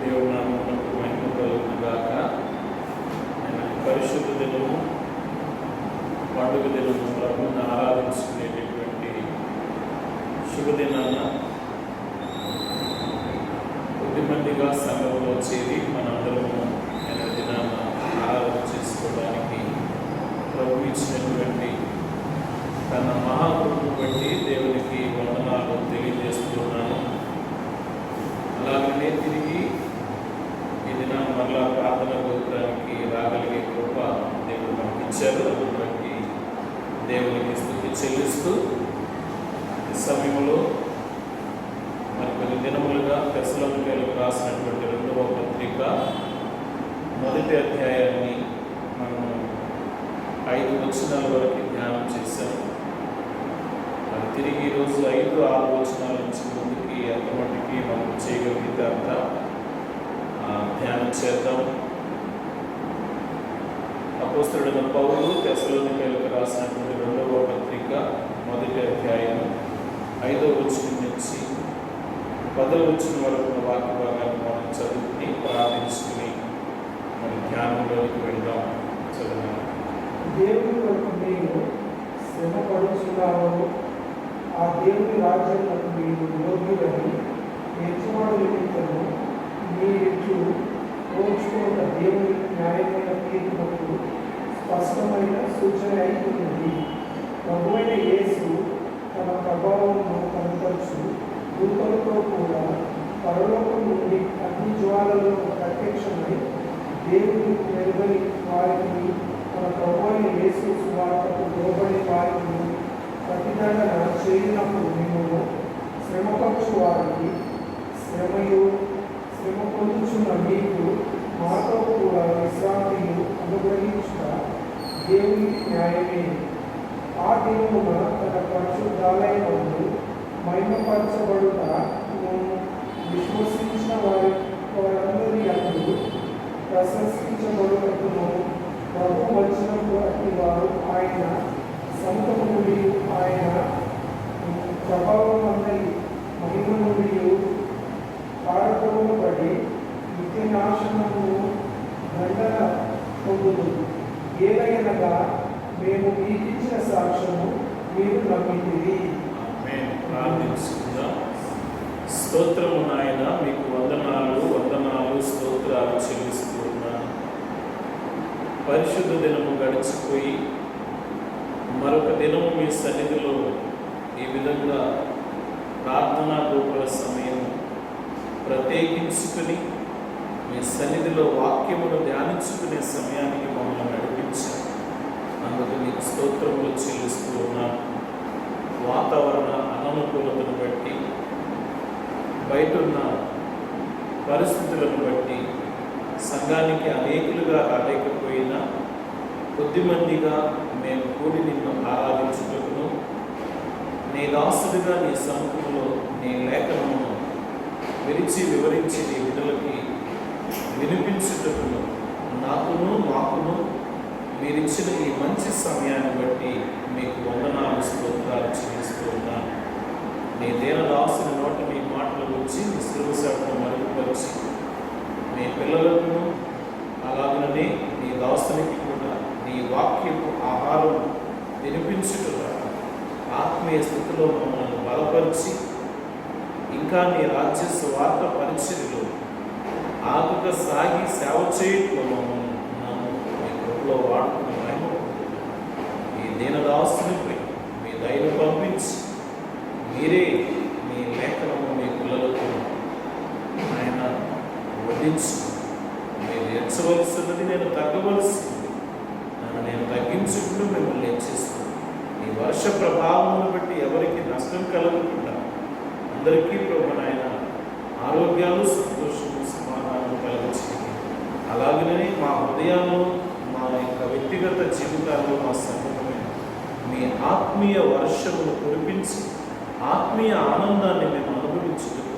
దేవుని నామమునకు మహిమ కలుగును గాక. పరిశుద్ధ దినము, పండుగ దినము, ప్రభువుని ఆరాధించుకునేటటువంటి శుభదినాన కొద్ది మందిగా సంఘంలో చేరి మనందరము దినాన ఆరాధన చేసుకోవడానికి ప్రభు ఇచ్చినటువంటి తన మహాకృపను బట్టి దేవునికి వందనాలు తెలియజేస్తున్నాను. అలాగనే తిరిగి ఈ దినాన మరలా ప్రార్థన గోపురానికి రాగలిగే కృప దేవుడు మనకి ఇచ్చారు. అందుని బట్టి దేవునికి స్తుతి చెల్లిస్తూ ఈ సమయంలో మరి కొన్ని దినములుగా తెస్సలోనికీయులకు రాసినటువంటి 2వ పత్రిక 1వ అధ్యాయాన్ని మనం 5 వచనాల వరకు ధ్యానం చేశాం. మరి తిరిగి ఈరోజు 5, 6 వచనాల నుంచి ముందుకి ఎంతమట్టుకి మనం చేయగలిగితే అంత ధ్యానం చేద్దాం. అపోస్తలుడైన పౌలు తెస్సలోనికీయులకు రాసినటువంటి 2వ పత్రిక 1వ అధ్యాయం 5వ వచనం నుంచి 10వ వచనం వరకు ఉన్న వాక్య భాగాన్ని మనం చదువుకుని ప్రార్థించుకుని మన ధ్యానంలోకి వెళ్దాం. చదువు. దేవుని కొరకు మీరు శ్రమ పడుచున్నారో ఆ దేవుని రాజ్యాలకు మీరు యోగ్యులని నేర్చుకోవడం నిమిత్తము మీరిట్లు పోల్చుకున్న దేవుని న్యాయమైన తీర్పునకు స్పష్టమైన సూచన అయిపోయింది. ప్రభువైన యేసు తన ప్రభావమును కనపరచు దూతలతో కూడా పరలోకం నుండి అగ్ని జ్వాలలో ప్రత్యక్షమై దేవుని నిలబడి వారిని మన ప్రభువైన యేసు సువార్తకు లోబడి వారిని ప్రతిదండన చేయనప్పుడు మేము శ్రమపరచు వారికి శ్రమ పొందుచున్న మీకు మాతో కూడా విశ్రాంతిని అనుగ్రహించుట దేవునికి న్యాయమే. ఆ దినమున తన పరిశుద్ధాలయమందు మహిమపరచబడుట విశ్వసించిన వారందరి యందు ప్రశంసించబడుటకును ప్రభు వచ్చినప్పుడు అట్టి వారు ఆయన సముఖము నుండి ఆయన ప్రభావం అందరి మహిమ నుండి పారకమును పడి నిత్య నాశనము దండన పొందుదు. ఏలయనగా మేము మీకిచ్చిన సాక్ష్యము మీరు నమ్మితిరి. ప్రార్థించుకుందాం. స్తోత్రము నాయన, మీకు వందనాలు స్తోత్రాలు చెల్లిస్తూ ఉన్నాను. పరిశుద్ధ దినము గడిచిపోయి మరొక దినము మీ సన్నిధిలో ఈ విధంగా ప్రార్థనా గోపుర సమయం ప్రత్యేకించుకుని మీ సన్నిధిలో వాక్యమును ధ్యానించుకునే సమయానికి మమ్మల్ని నడిపించారు. అందుకు మీకు స్తోత్రములు చెల్లిస్తూ ఉన్నాను. వాతావరణ అననుకూలతను బట్టి, బయట ఉన్న పరిస్థితులను బట్టి సంఘానికి అనేకులుగా రాలేకపోయినా కొద్దిమందిగా మేము కూడి నిన్ను ఆరాధించుటకును, నీ దాసుడిగా నీ సముఖంలో నీ లేఖనమును వివరించి నీ విధులకి వినిపించుటకును నాకును మాకును మీరిచ్చిన ఈ మంచి సమయాన్ని బట్టి మీకు వందనాలు స్తోత్రాలు చెల్లిస్తూ ఉన్నాను. నీ దీనదాసుని నోట మీ మాటలు వచ్చి నీ శిలువశాఖను మరుగుపరిచి మీ పిల్లలకు అలాగనే నీ దాసునికి కూడా నీ వాక్యపు ఆహారం వినిపించుట ఆత్మీయ స్థితిలో మమ్మల్ని బలపరిచి ఇంకా నీ రాజ్య స్వార్థ పరిచర్యలో ఆగుక సాగి సేవ చేయట్లో మమ్మల్ని మీ కృపలో వాడుకుని మహిమ ఈ దీనదాసునిపై మీ దయను పంపించి మీరే మీ లేఖనము మీ పిల్లలకు ఆయన వడ్డించి మీరు ఎంచవలసినది నేను తగ్గవలసింది నన్ను నేను తగ్గించుకుంటూ మిమ్మల్ని హెచ్చిస్తాను. ఈ వర్ష ప్రభావమును బట్టి ఎవరికి నష్టం కలగకుండా అందరికీ ప్రభు నాయన ఆరోగ్యాలు, సంతోషము, సమాధానం కలిగించింది. అలాగనే మా హృదయాల్లో, మా యొక్క వ్యక్తిగత జీవితాల్లో, మా సంఘమైన మీ ఆత్మీయ వర్షమును కురిపించి ఆత్మీయ ఆనందాన్ని మేము అనుభవించుటకు,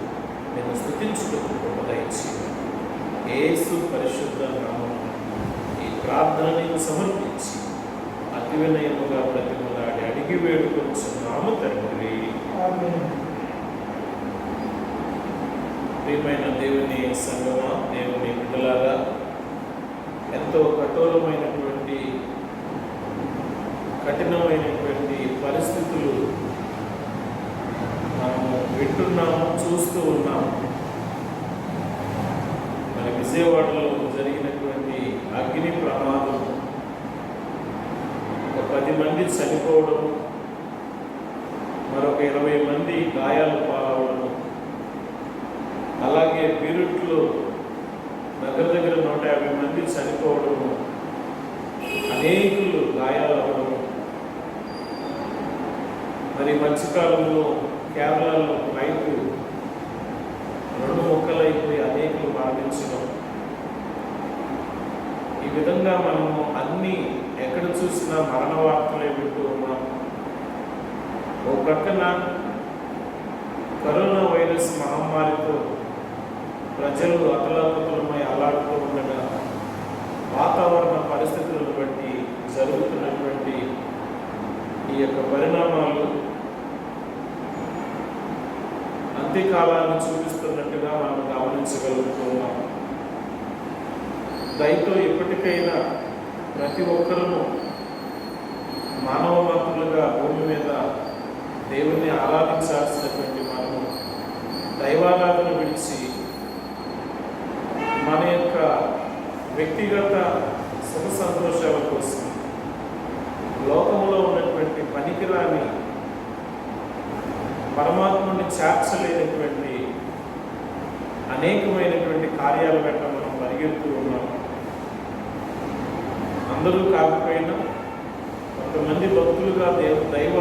మేము స్తుతించుటకు దయచి యేసు పరిశుద్ధ నామమున ఈ ప్రార్థనని సమర్పించి అతి వినయముగా బ్రతిమలాడి అడిగి వేడుకొచ్చున్నాము తండ్రి. ప్రియమైన దేవుని సంగమా, దేవుని బిడ్డలారా, ఎంతో కఠినమైనటువంటి పరిస్థితులు మనము వింటున్నాము, చూస్తూ ఉన్నాము. మన విజయవాడలో జరిగినటువంటి అగ్ని ప్రమాదం, ఒక 10 మంది చనిపోవడం, మరొక 20 మంది గాయాలు పాలవడం, అలాగే బీరుట్లో దగ్గర 150 మంది చనిపోవడము, అనేకులు గాయాలు అవ్వడము, మరి మధ్యకాలంలో కేరళలో ఫ్లైట్ 2 ముక్కలైపోయి అనేకులు మరణించడం. ఈ విధంగా మనము అన్ని ఎక్కడ చూసినా మరణ వార్తలే వింటూ ఉన్నాం. ఓ ప్రక్కన కరోనా వైరస్ మహమ్మారితో ప్రజలు అతలాకుతలమై అలాడుతూ ఉండగా, వాతావరణ పరిస్థితులను బట్టి జరుగుతున్నటువంటి ఈ యొక్క పరిణామాలు అంత్యకాలాన్ని చూపిస్తున్నట్టుగా మనం గమనించగలుగుతున్నాం. దయతో ఇప్పటికైనా ప్రతి ఒక్కరూ మానవమాతృలుగా భూమి మీద దేవుణ్ణి ఆరాధించాల్సినటువంటి మనము దైవారాధన విడిచి మన యొక్క వ్యక్తిగత సుఖ సంతోషాల కోసం లోకంలో ఉన్నటువంటి పనికిరాని పరమాత్మని చేర్చలేనటువంటి అనేకమైనటువంటి కార్యాల వెంట మనం పరిగెడుతూ ఉన్నాం. అందరూ కాకపోయినా కొంతమంది భక్తులుగా దైవ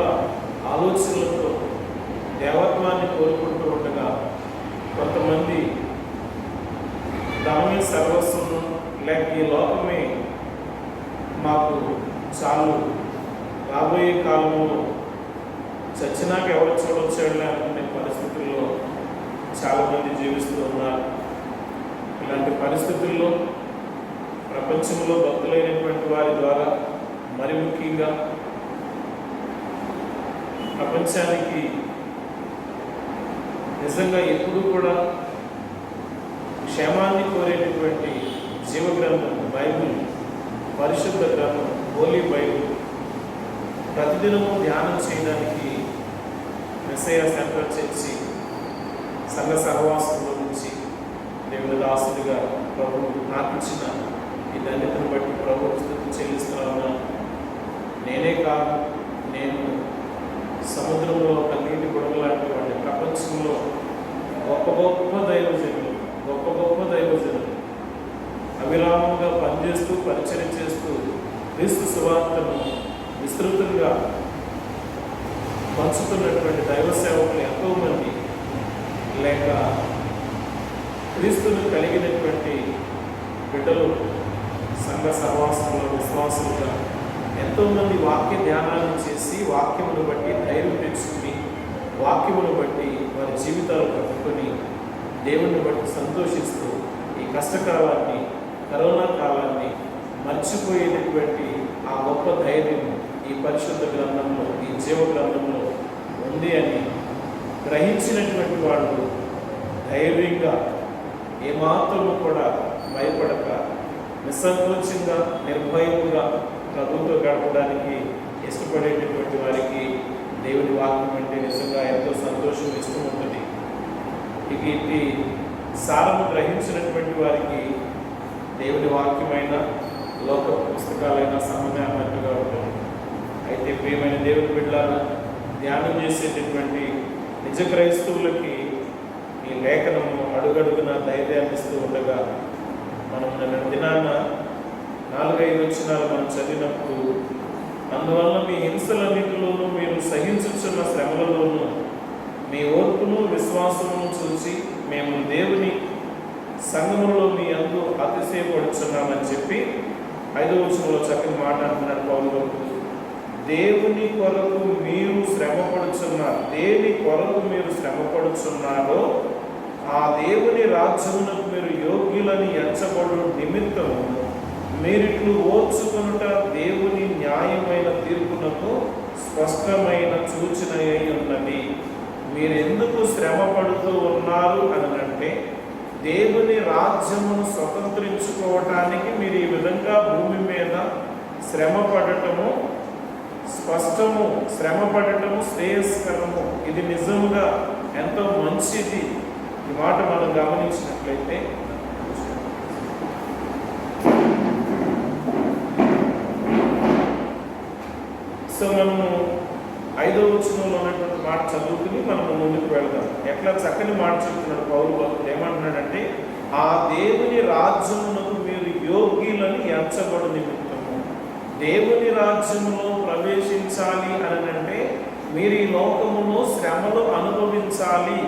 ఆలోచనలతో దేవత్వాన్ని కోరుకుంటూ ఉండగా, కొంతమంది ధనమే సర్వస్వము, లేక ఈ లోకమే మాకు చాలు, రాబోయే కాలంలో చచ్చినాక ఎవరు చూడొచ్చాడులే అనుకునే పరిస్థితుల్లో చాలామంది జీవిస్తూ ఉన్నారు. ఇలాంటి పరిస్థితుల్లో ప్రపంచంలో భక్తులైనటువంటి వారి ద్వారా, మరి ముఖ్యంగా ప్రపంచానికి నిజంగా ఎప్పుడూ కూడా క్షేమాన్ని కోరేటటువంటి జీవగ్రంథం బైబిల్, పరిశుద్ధ గ్రంథం హోలీ బైబిల్ ప్రతిదినము ధ్యానం చేయడానికి మెస్సయ్య సెంటర్ చర్చి సంఘ సహవాసంలో నుంచి దేవుని దాసుడిగా ప్రభు నాకు ఇచ్చిన ఈ ధన్యతను బట్టి ప్రభు స్తుతి చెల్లిస్తున్నాను. నేనే కాదు, నేను సముద్రంలో ఒక నీటి బుడగ లాంటి వాడిని. ప్రపంచంలో గొప్ప గొప్ప దైవజనులు అవిరామంగా పనిచేస్తూ పరిచయం చేస్తూ క్రీస్తు సువార్తను విస్తృతంగా పంచుతున్నటువంటి దైవ సేవకులు ఎంతోమంది, లేక క్రీస్తును కలిగినటువంటి బిడ్డలు సంఘ సహవాసంలో విశ్వాసులుగా ఎంతోమంది వాక్య ధ్యానాన్ని చేసి వాక్యమును బట్టి ధైర్యం తెచ్చుకుని వాక్యమును బట్టి వారి జీవితాలు కట్టుకొని దేవుని బట్టి సంతోషిస్తూ ఈ కష్టకాలాన్ని, కరోనా కాలాన్ని మర్చిపోయేటటువంటి ఆ గొప్ప ధైర్యం ఈ పరిశుద్ధ గ్రంథంలో, ఈ జీవ గ్రంథంలో ఉంది అని గ్రహించినటువంటి వాళ్ళు ధైర్యంగా ఏమాత్రము కూడా భయపడక నిస్సంకోచంగా నిర్భయంగా ప్రభుతో గడపడానికి ఇష్టపడేటటువంటి వారికి దేవుని వాక్యం అంటే నిజంగా ఎంతో సంతోషం, ఇష్టం ఉంటుంది. ఇక ఇది సారము గ్రహించినటువంటి వారికి దేవుని వాక్యమైన లోక పుస్తకాలైన సంబంధం అన్నట్టుగా ఉంటుంది. అయితే ప్రియమైన దేవుని బిడ్డలారా, ధ్యానం చేసేటటువంటి నిజ క్రైస్తవులకి ఈ లేఖనము అడుగడుగున ధైర్యాన్ని ఇస్తూ ఉండగా, మనం నిన్న దినాన 4-5 వచనాలు మనం చదివినప్పుడు, అందువల్ల మీ హింసలన్నింటిలోనూ మీరు సహించుచున్న శ్రమలలోనూ మీ ఓర్పును విశ్వాసమును చూసి మేము దేవుని సంఘములో మీ అందు అతిశయపడుచున్నామని చెప్పి 5వ వచనంలో చక్కని మాట అంటున్నాడు పౌలు భక్తుడు. దేవుని కొరకు మీరు శ్రమపడుచున్నారు, దేని కొరకు మీరు శ్రమపడుచున్నారో ఆ దేవుని రాజ్యమునకు మీరు యోగ్యులని ఎంచబడు నిమిత్తము మీరిట్లు ఓర్చుకొనుట దేవుని న్యాయమైన తీర్పునకు స్పష్టమైన సూచన అయి ఉన్నది. మీరెందుకు శ్రమ పడుతూ ఉన్నారు అని అంటే, దేవుని రాజ్యమును స్వతంత్రించుకోవటానికి మీరు ఈ విధంగా భూమి మీద శ్రమ పడటము స్పష్టము, శ్రమ పడటము శ్రేయస్కరము. ఇది నిజంగా ఎంతో మంచిది. ఈ మాట మనం గమనించినట్లయితే సో మనము 5వ వచనంలో ఉన్నటువంటి మాట చదువుకుని మనము ముందుకు వెళ్దాం. ఎట్లా చక్కని మాట చెప్తున్నాడు పౌలు భక్తుడు. ఏమంటున్నాడంటే, ఆ దేవుని రాజ్యమునకు మీరు యోగ్యులని ఎంచబడు నిమిత్తము. దేవుని రాజ్యములో ప్రవేశించాలి అని అంటే మీరు ఈ లోకములో శ్రమలు అనుభవించాలి.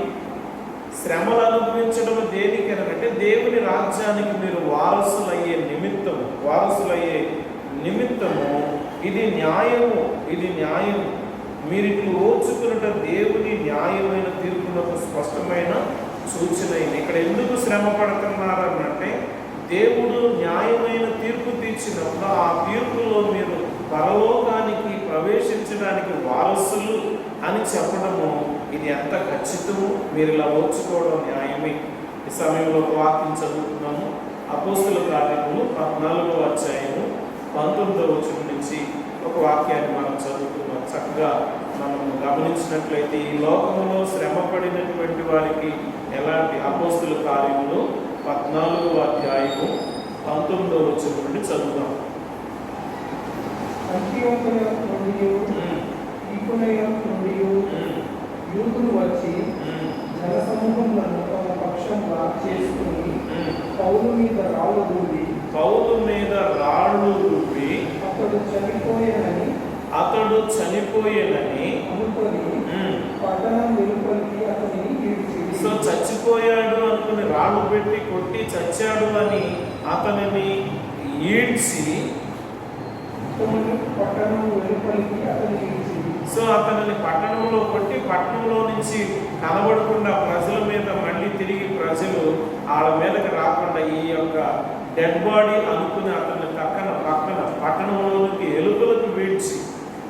శ్రమలు అనుభవించడం దేనికి అంటే దేవుని రాజ్యానికి మీరు వారసులయ్యే నిమిత్తము. ఇది న్యాయము, ఇది న్యాయము. మీరు ఇట్లు ఓర్చుకున్నట దేవుని న్యాయమైన తీర్పునకు స్పష్టమైన సూచన. ఇక్కడ ఎందుకు శ్రమ పడుతున్నారనంటే, దేవుడు న్యాయమైన తీర్పు తీర్చినప్పుడు ఆ తీర్పులో మీరు పరలోకానికి ప్రవేశించడానికి వారసులు అని చెప్పడము ఇది ఎంత ఖచ్చితము. మీరు ఇలా ఓర్చుకోవడం న్యాయమే. ఈ సమయంలో ఒక వాక్యం చదువుతున్నాము. అపోస్తుల కార్యములు 14వ అధ్యాయము 19వ వచనం నుంచి ఒక వాక్యాన్ని మనం చదువుతున్నాం. చక్కగా మనం గమనించినట్లయితే ఈ లోకంలో శ్రమ పడినటువంటి వారికి ఎలాంటి అపోస్తుల కార్యములు 14వ అధ్యాయము 19వ వచనం నుండి చదువుదాం. యూదులు వచ్చి జనసమూహములను తమ పక్షంగా చేసుకుని పౌలు మీద రాళ్ళు రువ్వి అతడు చనిపోయేనని అనుకొని పట్టణం వెలుపలికి అతనిని ఈడ్చిరి. సో చచ్చిపోయాడు అనుకుని రాళ్ళు పెట్టి కొట్టి చచ్చాడు అని అతనిని ఈడ్చి పట్టణం వెలుపలికి అతనిని ఈడ్చిరి. సో అతనిని పట్టణంలో కొట్టి పట్టణంలో నుంచి కనబడకుండా ప్రజల మీద మళ్ళీ తిరిగి ప్రజలు వాళ్ళ మీదకి రాకుండా ఈ యొక్క డెడ్ బాడీ అనుకుని అతన్ని పక్కన పట్టణంలోనికి ఎలుకలకు వీడ్చి.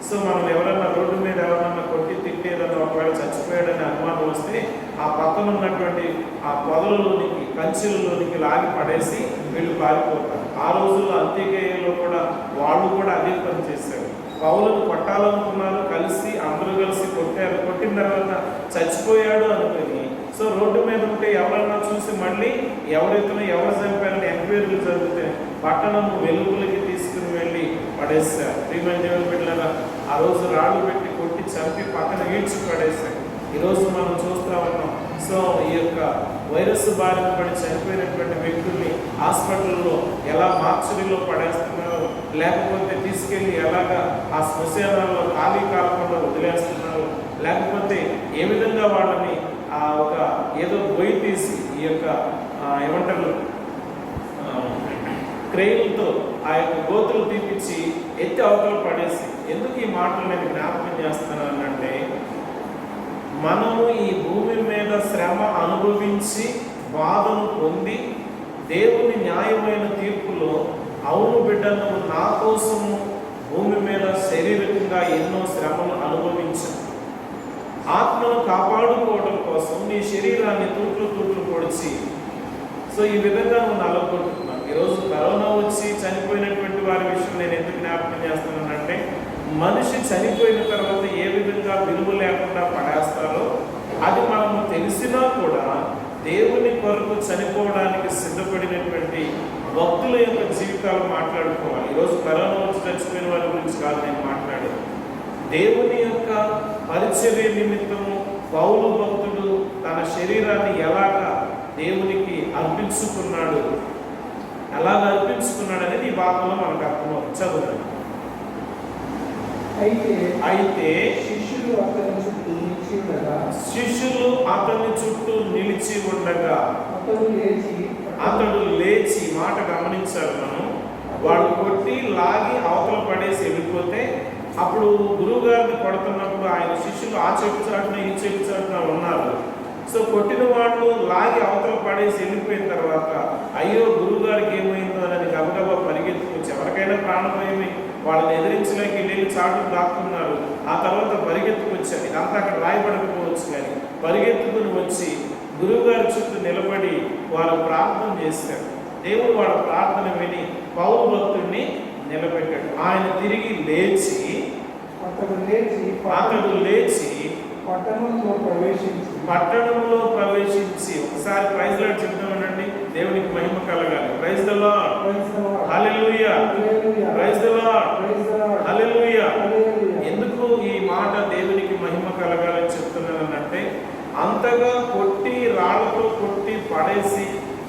సో మనం ఎవరన్నా రోడ్డు మీద ఎవరన్నా కొట్టి తిట్టేదన్నా ఒకవేళ చచ్చిపోయాడని అనుమానం వస్తే ఆ పక్కన ఉన్నటువంటి ఆ పొదలలోనికి కంచెలలోనికి లాగి పడేసి వీళ్ళు పారిపోతారు. ఆ రోజుల్లో అంత్యక్రియలో కూడా వాళ్ళు కూడా అదే పని చేశారు. పౌలను కొట్టాలనుకున్నారు, అందరూ కలిసి కొట్టారు. కొట్టిన తర్వాత చచ్చిపోయాడు అనుకుని సో రోడ్డు మీద ఉంటే ఎవరన్నా చూసి మళ్ళీ ఎవరు చంపారని ఎంక్వైరీలు జరిగితే పట్టణము వెలుగులకి తీసుకుని వెళ్ళి పడేస్తారు. ప్రియమైన దేవుని బిడ్డలారా, ఆ రోజు రాళ్ళు పెట్టి కొట్టి చంపి పక్కన ఈడ్చి పడేస్తారు. ఈరోజు మనం చూస్తూ ఉన్నాం. సో ఈ యొక్క వైరస్ బారిన పడి చనిపోయినటువంటి వ్యక్తుల్ని హాస్పిటల్లో ఎలా మార్చరీలో పడేస్తున్నారు, లేకపోతే తీసుకెళ్ళి ఎలాగా ఆ శ్మశానాల్లో ఖాళీ కాకుండా వదిలేస్తున్నారు, లేకపోతే ఏ విధంగా వాళ్ళని ఒక ఏదో గొయ్యి తీసి ఈ యొక్క ఏమంటారు క్రెయిన్లతో ఆ యొక్క గోతులు తీపిచ్చి ఎత్తి అవతల పడేసి. ఎందుకు ఈ మాటలు నేను జ్ఞాపకం చేస్తున్నాను అంటే, మనము ఈ భూమి మీద శ్రమ అనుభవించి బాధను పొంది దేవుని న్యాయమైన తీర్పులో అవును బిడ్డ నువ్వు నా కోసము భూమి మీద శారీరకంగా ఎన్నో శ్రమలు అనుభవించావు. ఆత్మను కాపాడుకోవడం కోసం నీ శరీరాన్ని తూట్లు పొడిచి సో ఈ విధంగా నువ్వు నలగొట్టుకున్నావు. ఈరోజు కరోనా వచ్చి చనిపోయినటువంటి వారి విషయం నేను ఎందుకు జ్ఞాపకం చేస్తున్నానంటే, మనిషి చనిపోయిన తర్వాత ఏ విధంగా విలువ లేకుండా పడేస్తారో అది మనము తెలిసినా కూడా దేవుని కొరకు చనిపోవడానికి సిద్ధపడినటువంటి భక్తుల యొక్క జీవితాలు మాట్లాడుకోవాలి. ఈరోజు కరోనా వచ్చి చచ్చిపోయిన వారి గురించి కాదు నేను మాట్లాడేది. దేవుని యొక్క పరిచర్య నిమిత్తము పౌలు భక్తుడు తన శరీరాన్ని ఎలాగా దేవునికి అర్పించుకున్నాడు అనేది ఈ భాగంలో మనకు అర్థమవుతుంది. చదువుతాడు. అయితే శిష్యులు అతని చుట్టూ నిలిచి ఉండగా అతడు లేచి మాట గమనించారు మనం. వాళ్ళు కొట్టి లాగి అవతల పడేసి వెళ్ళిపోతే అప్పుడు గురువు గారిని కొడుతున్నప్పుడు ఆయన శిష్యులు ఆ చెట్టు చాటున ఈ చెట్టు చాటున ఉన్నారు. సో కొట్టిన వాళ్ళు లాగి అవతల పడేసి వెళ్ళిపోయిన తర్వాత అయ్యో గురువు గారికి ఏమైందో అని గబగబా పరిగెత్తుకొచ్చి, ఎవరికైనా ప్రాణభయమే, వాళ్ళని ఎదిరించలేక వెళ్ళి చాటుకు దాక్కున్నారు. ఆ తర్వాత పరిగెత్తుకొచ్చారు. ఇదంతా అక్కడ రాయబడకపోవచ్చు కానీ పరిగెత్తుకుని వచ్చి గురువు గారి చుట్టూ నిలబడి వారు ప్రార్థన చేశారు. దేవుడు వాళ్ళ ప్రార్థన విని పౌలు భక్తుడిని నిలబెట్టాడు. ఆయన తిరిగి లేచి అతడు లేచి పట్టణంలో ప్రవేశించి ఒకసారి ప్రైజ్ లార్డ్ చెప్తామనండి. దేవునికి మహిమ కలగాలి. Praise the Lord, hallelujah, praise the Lord, hallelujah. ఎందుకు ఈ మాట దేవునికి మహిమ కలగాలని చెప్తున్నానంటే, అంతగా కొట్టి రాళ్లతో కొట్టి పడేసి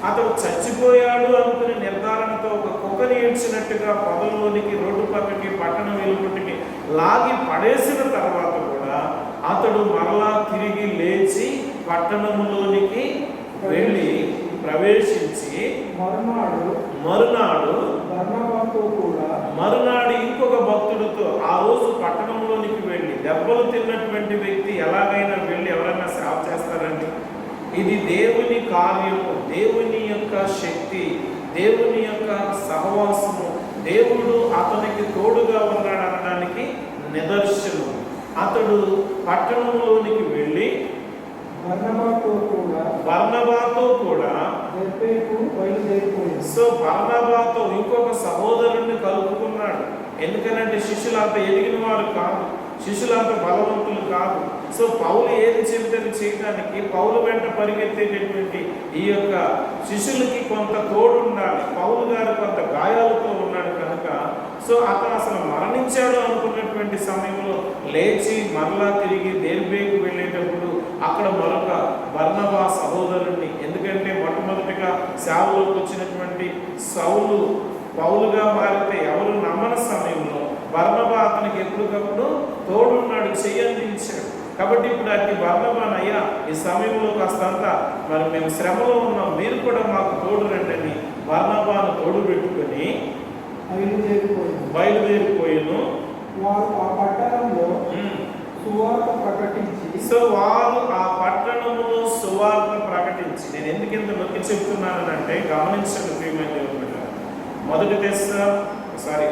అతడు చచ్చిపోయాడు అనుకునే నిర్ధారణతో ఒక కుక్కని ఏడ్చినట్టుగా పొదలోనికి, రోడ్డు పక్కకి, పట్టణం వెలుగుటికి లాగి పడేసిన తర్వాత కూడా అతడు మరలా తిరిగి లేచి పట్టణంలోనికి వెళ్ళి ప్రవేశించి మరునాడు ఇంకొక భక్తుడితో ఆ రోజు పట్టణంలోనికి వెళ్ళి, దెబ్బలు తిన్నటువంటి వ్యక్తి ఎలాగైనా వెళ్ళి ఎవరైనా సేవ చేస్తారండి? ఇది దేవుని కార్యము, దేవుని యొక్క శక్తి, దేవుని యొక్క సహవాసము, దేవుడు అతనికి తోడుగా ఉన్నాడు అనడానికి నిదర్శనం. అతడు పట్టణంలోనికి వెళ్ళి బర్నబాతో కూడా సో బర్నబాతో ఇంకొక సహోదరుణ్ణి కలుపుకున్నాడు. ఎందుకనంటే శిష్యులు అంత ఎదిగిన వారు కాదు, శిష్యులు అంత బలవంతులు కాదు. సో పౌలు ఏది చెబితే చేయడానికి పౌలు వెంట పరిగెత్తేటటువంటి ఈ యొక్క శిష్యులకి కొంత తోడు ఉండాలి. పౌలు గారు కొంత గాయాలతో ఉన్నాడు కనుక సో అతను అసలు మరణించాడు అనుకున్నటువంటి సమయంలో లేచి మరలా తిరిగి దేర్బేకు వెళ్ళేటప్పుడు అక్కడ మరొక బర్నబా సహోదరుణ్ణి, ఎందుకంటే మొట్టమొదటిగా సేవలోకి వచ్చినటువంటి సౌలు పౌలుగా మారితే ఎవరు నమ్మని సమయంలో బర్నబా అతనికి ఎప్పటికప్పుడు తోడున్నాడు, చెయ్యందించాడు. కాబట్టి ఇప్పుడు అట్టి బర్నబానయ్యా ఈ సమయంలో కాస్తంతా మరి మేము శ్రమలో ఉన్నాం, మీరు కూడా మాకు తోడు రండి బర్నబాను తోడు పెట్టుకొని బయలుదేరిపోయాను. సో వారు ఆ పట్టణంలో సువార్త ప్రకటించి, నేను ఎందుకు ఇంత నొక్కి చెప్తున్నానంటే గమనించండి ప్రియమైన దేవుని బిడ్డ.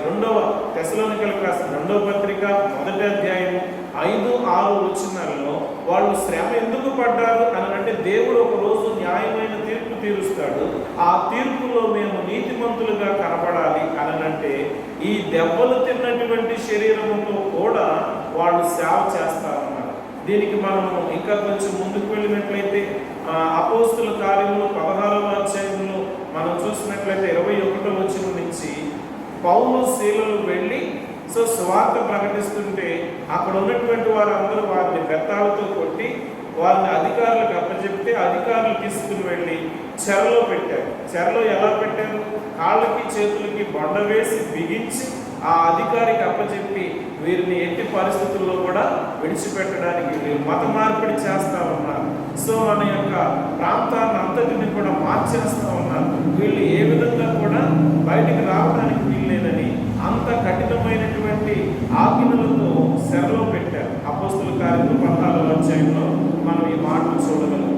రెండవ తెస్సలోనికైలకు రాసిన 2వ పత్రిక 1వ అధ్యాయం 5-6 వచనాలలో వాళ్ళు శ్రమ ఎందుకు పడ్డారు అని అంటే, దేవుడు ఒక రోజు న్యాయమైన తీర్పు తీరుస్తాడు, ఆ తీర్పులో మేము నీతిమంతులుగా కనబడాలి అనంటే ఈ దెబ్బలు తిన్నటువంటి శరీరముతో కూడా వాళ్ళు సేవ చేస్తారన్నారు. దీనికి మనం ఇంకా కొంచెం ముందుకు వెళ్ళినట్లయితే అపోస్తుల కార్యములు 16వ అధ్యాయంలో మనం చూసినట్లయితే 21వ వచనం నుంచి పౌలు శీలలు వెళ్ళి సో స్వార్థ ప్రకటిస్తుంటే అక్కడ ఉన్నటువంటి వారందరూ వారిని బెత్తాలతో కొట్టి వారిని అధికారులకు అప్పచెప్తే అధికారులు తీసుకుని వెళ్ళి చెరలో పెట్టారు. చెరలో ఎలా పెట్టారు? కాళ్ళకి చేతులకి బండ వేసి బిగించి ఆ అధికారికి అప్పచెప్పి వీరిని ఎట్టి పరిస్థితుల్లో కూడా విడిచిపెట్టడానికి వీరు మత మార్పిడి చేస్తూ ఉన్నారు. సో మన యొక్క ప్రాంతాన్ని అంతటిని కూడా మార్చేస్తూ ఉన్నారు. వీళ్ళు ఏ విధంగా కూడా బయటికి రావడానికి వీల్లేదని అంత కఠినమైనటువంటి ఆజ్ఞలతో సెరలో పెట్టారు. అపోస్తుల కార్యములు 14వ అధ్యాయంలో మనం ఈ మాటలు చూడగలం.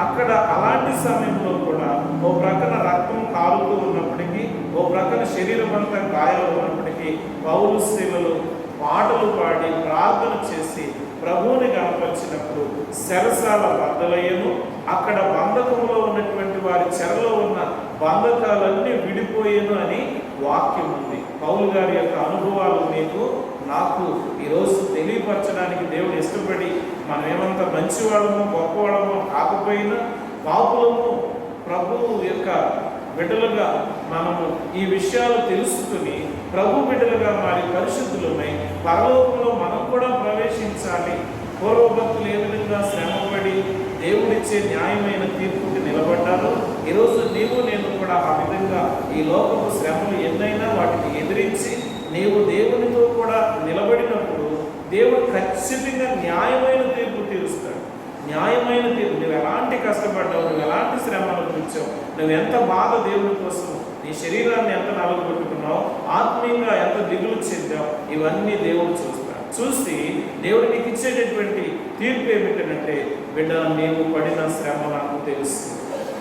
అక్కడ అలాంటి సమయంలో కూడా ఓ ప్రక్కన రక్తం కారుతూ ఉన్నప్పటికీ, ఓ ప్రక్కన శరీరం అంతా గాయాలు ఉన్నప్పటికీ పౌలు శీలలు పాటలు పాడి ప్రార్థన చేసి ప్రభువుని కనపరిచినప్పుడు చెరసాల బద్దలయ్యను. అక్కడ బంధకంలో ఉన్నటువంటి వారి చెరలో ఉన్న బంధకాలన్నీ విడిపోయేను అని వాక్యం ఉంది. పౌలు గారి యొక్క అనుభవాలు మీకు నాకు ఈరోజు తెలియపరచడానికి దేవుడు ఇష్టపడి, మనం ఏమంతా మంచివాళ్ళమో గొప్పవాళ్ళమో కాకపోయినా పాపులము ప్రభువు యొక్క బిడ్డలుగా మనము ఈ విషయాలు తెలుసుకుని ప్రభు బిడ్డలుగా మారి పరిశుద్ధులమై పరలోకంలో మనం కూడా ప్రవేశించాలి. పూర్వభక్తులు ఏ విధంగా శ్రమపడి దేవుడిచ్చే న్యాయమైన తీర్పుకి నిలబడ్డారో ఈరోజు నీవు నేను కూడా ఆ విధంగా ఈ లోకపు శ్రమలు ఎన్నైనా వాటిని ఎదిరించి నీవు దేవునితో కూడా నిలబడినప్పుడు దేవుడు ఖచ్చితంగా న్యాయమైన తీర్పు తీరుస్తాడు. న్యాయమైన తీర్పు. నువ్వు ఎలాంటి కష్టపడ్డావు, నువ్వు ఎలాంటి శ్రమలు కూర్చావు, నువ్వు ఎంత బాధ దేవుని కోసం, నీ శరీరాన్ని ఎంత నలుగుపెట్టుకున్నావు, ఆత్మీయంగా ఎంత దిగులు చెందావు, ఇవన్నీ దేవుడు చూస్తాడు. చూసి దేవుడు నీకు ఇచ్చేటటువంటి తీర్పు ఏమిటంటే, బిడ్డ నీవు పడిన శ్రమ నాకు తెలుసు,